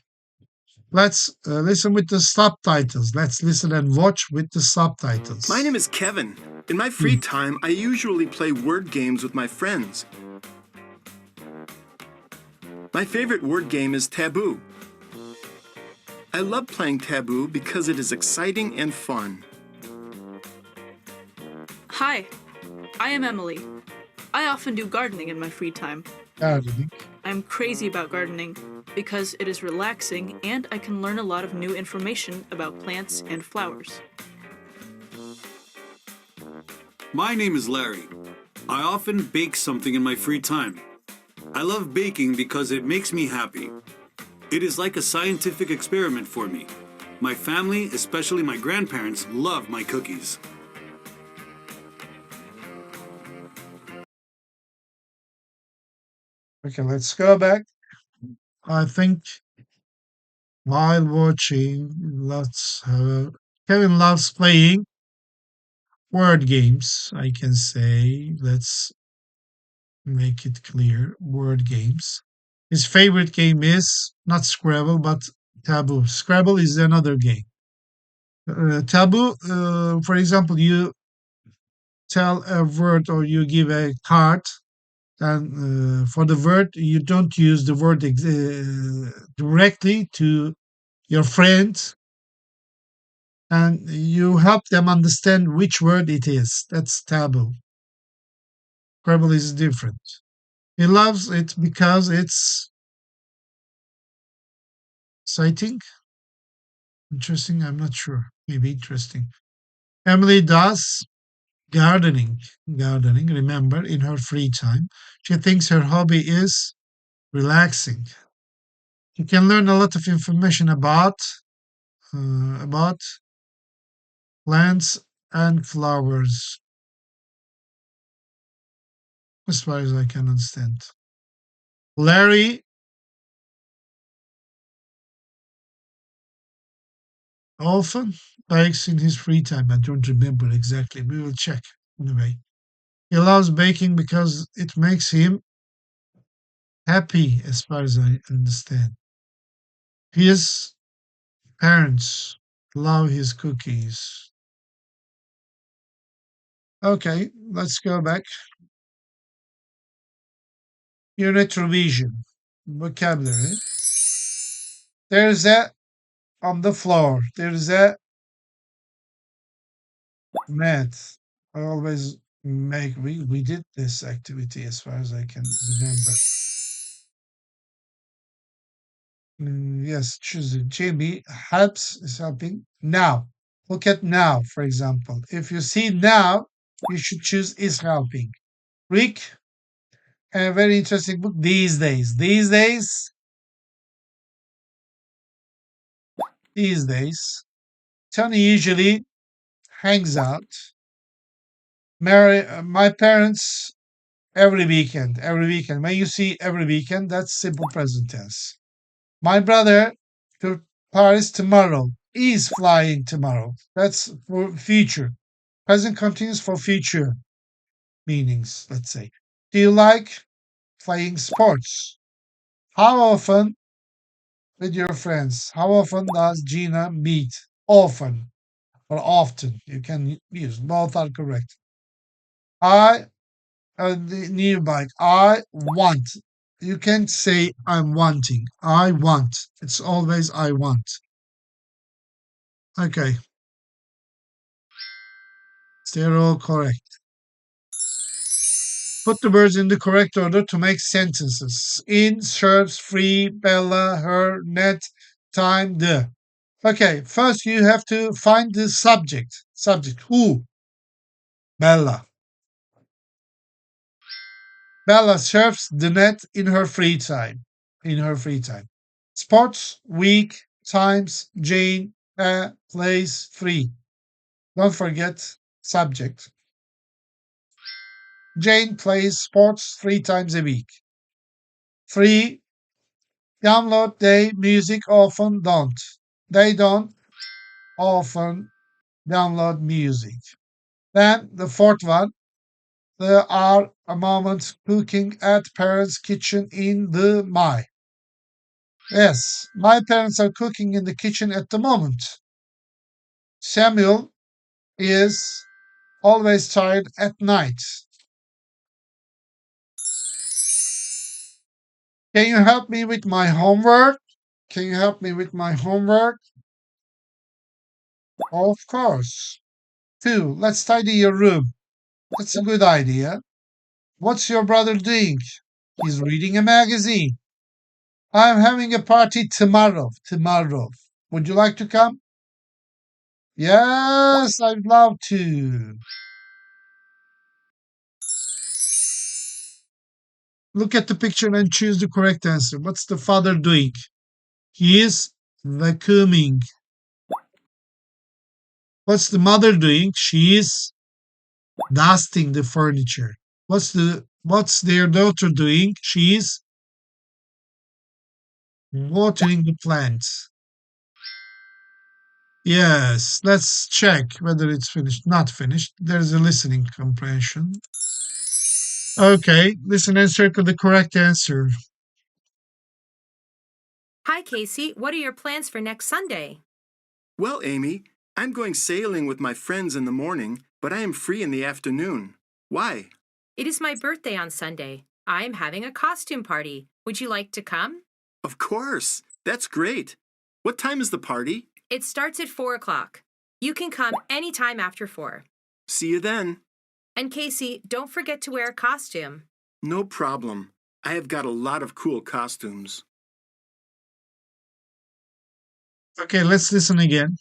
let's listen with the subtitles. Let's listen and watch with the subtitles. My name is Kevin. In my free time, I usually play word games with my friends. My favorite word game is Taboo. I love playing Taboo because it is exciting and fun. Hi, I am Emily. I often do gardening in my free time. Gardening. I'm crazy about gardening because it is relaxing and I can learn a lot of new information about plants and flowers. My name is Larry. I often bake something in my free time. I love baking because it makes me happy. It is like a scientific experiment for me. My family, especially my grandparents, love my cookies. Okay, let's go back. I think while watching, Kevin loves playing word games. I can say, let's make it clear, word games. His favorite game is not Scrabble, but Taboo. Scrabble is another game. Taboo, for example, you tell a word or you give a card, and for the word, you don't use the word directly to your friend, and you help them understand which word it is. That's taboo. Scrabble is different. He loves it because it's exciting, interesting. I'm not sure. Maybe interesting. Emily does gardening. Gardening, remember, in her free time. She thinks her hobby is relaxing. You can learn a lot of information about plants and flowers, as far as I can understand. Larry often bakes in his free time. I don't remember exactly. We will check anyway. He loves baking because it makes him happy, as far as I understand. His parents love his cookies. Okay, let's go back. Unit revision. Vocabulary. There's a on the floor. There's a mat. I always make we did this activity as far as I can remember. Yes, choose it. Jamie helps is helping now. Look at now, for example. If you see now, you should choose is helping. Rick, a very interesting book these days. These days, Tony usually hangs out. My parents every weekend. Every weekend. When you see every weekend, that's simple present tense. My brother to Paris tomorrow. Is flying tomorrow. That's for future. Present continuous for future meanings, let's say. Do you like playing sports? How often with your friends? How often does Gina meet? Often or often. You can use both are correct. I the new bike. I want. You can't say I'm wanting. I want. It's always I want. Okay, they're all correct. Put the words in the correct order to make sentences. In, serves, free, Bella, her, net, time, the. Okay, first you have to find the subject. Subject, who? Bella. Bella surfs the net in her free time. In her free time. Sports, week, times, Jane, plays, free. Don't forget subject. Jane plays sports 3 times a week. Free, download they music often don't. They don't often download music. Then the fourth one, there are a moment cooking at parents' kitchen in the my. Yes, my parents are cooking in the kitchen at the moment. Samuel is always tired at night. Can you help me with my homework? Can you help me with my homework? Of course. 2. Let's tidy your room. That's a good idea. What's your brother doing? He's reading a magazine. I'm having a party tomorrow. Tomorrow. Would you like to come? Yes, I'd love to. Look at the picture and choose the correct answer. What's the father doing? He is vacuuming. What's the mother doing? She is dusting the furniture. What's their daughter doing? She is watering the plants. Yes, let's check whether it's finished. Not finished. There's a listening comprehension. Okay, listen and circle the correct answer. Hi, Casey. What are your plans for next Sunday? Well, Amy, I'm going sailing with my friends in the morning, but I am free in the afternoon. Why? It is my birthday on Sunday. I am having a costume party. Would you like to come? Of course. That's great. What time is the party? It starts at 4 o'clock. You can come anytime after 4. See you then. And Casey, don't forget to wear a costume. No problem. I have got a lot of cool costumes. Okay, let's listen again.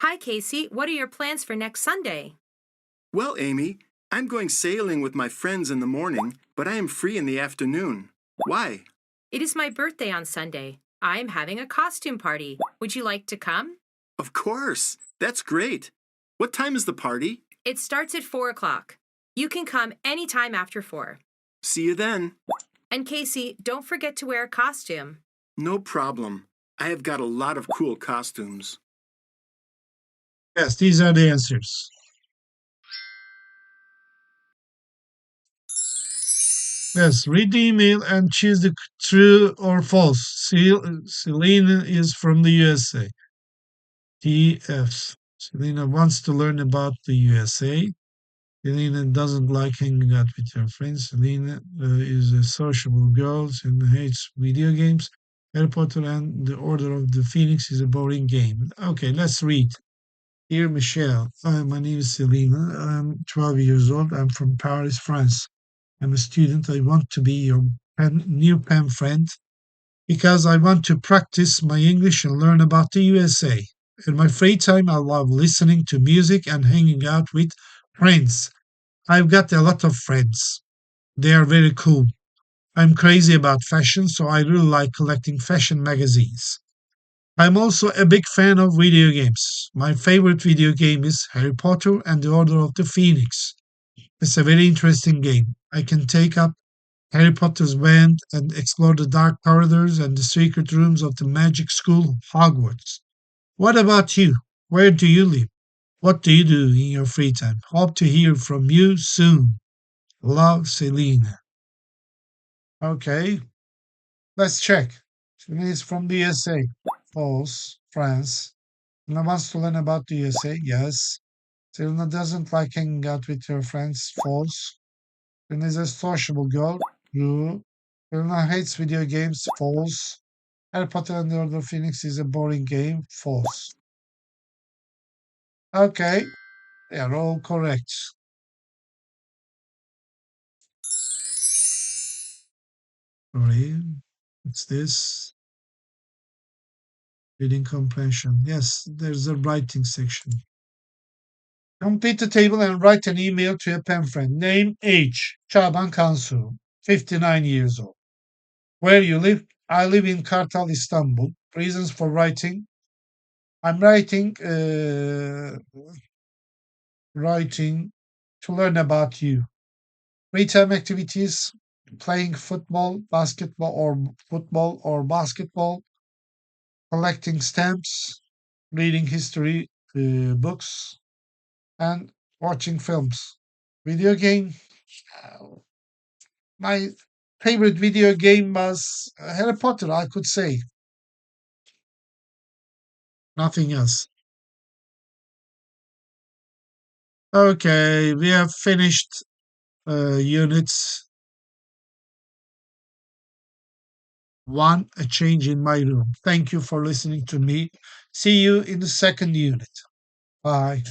Hi, Casey. What are your plans for next Sunday? Well, Amy, I'm going sailing with my friends in the morning, but I am free in the afternoon. Why? It is my birthday on Sunday. I am having a costume party. Would you like to come? Of course. That's great. What time is the party? It starts at 4 o'clock. You can come anytime after 4. See you then. And Casey, don't forget to wear a costume. No problem. I have got a lot of cool costumes. Yes, these are the answers. Yes, read the email and choose the true or false. Selena is from the USA. DF. Selena wants to learn about the USA. Selena doesn't like hanging out with her friends. Selena is a sociable girl and hates video games. Harry Potter and the Order of the Phoenix is a boring game. Okay, let's read. Dear Michelle, my name is Selena. I'm 12 years old. I'm from Paris, France. I'm a student. I want to be your new pen friend because I want to practice my English and learn about the USA. In my free time, I love listening to music and hanging out with friends. I've got a lot of friends. They are very cool. I'm crazy about fashion, so I really like collecting fashion magazines. I'm also a big fan of video games. My favorite video game is Harry Potter and the Order of the Phoenix. It's a very interesting game. I can take up Harry Potter's wand and explore the dark corridors and the secret rooms of the magic school, Hogwarts. What about you? Where do you live? What do you do in your free time? Hope to hear from you soon. Love, Selena. Okay, let's check. Selena is from the USA. False. France. Selena wants to learn about the USA. Yes. Selena doesn't like hanging out with her friends. False. Selena is a sociable girl. True. Selena hates video games. False. Harry Potter and the Order of Phoenix is a boring game. False. Okay, they are all correct. Sorry, what's this? Reading comprehension. Yes, there's a writing section. Complete the table and write an email to a pen friend. Name, age, Çaban Kansu, 59 years old. Where you live? I live in Kartal, Istanbul. Reasons for writing? I'm writing to learn about you. Free time activities, playing football or basketball, collecting stamps, reading history books, and watching films. Video game. uh, My favorite video game was Harry Potter, I could say. Nothing else. Okay, we have finished units 1, A Change in My Room. Thank you for listening to me. See you in the second unit. Bye.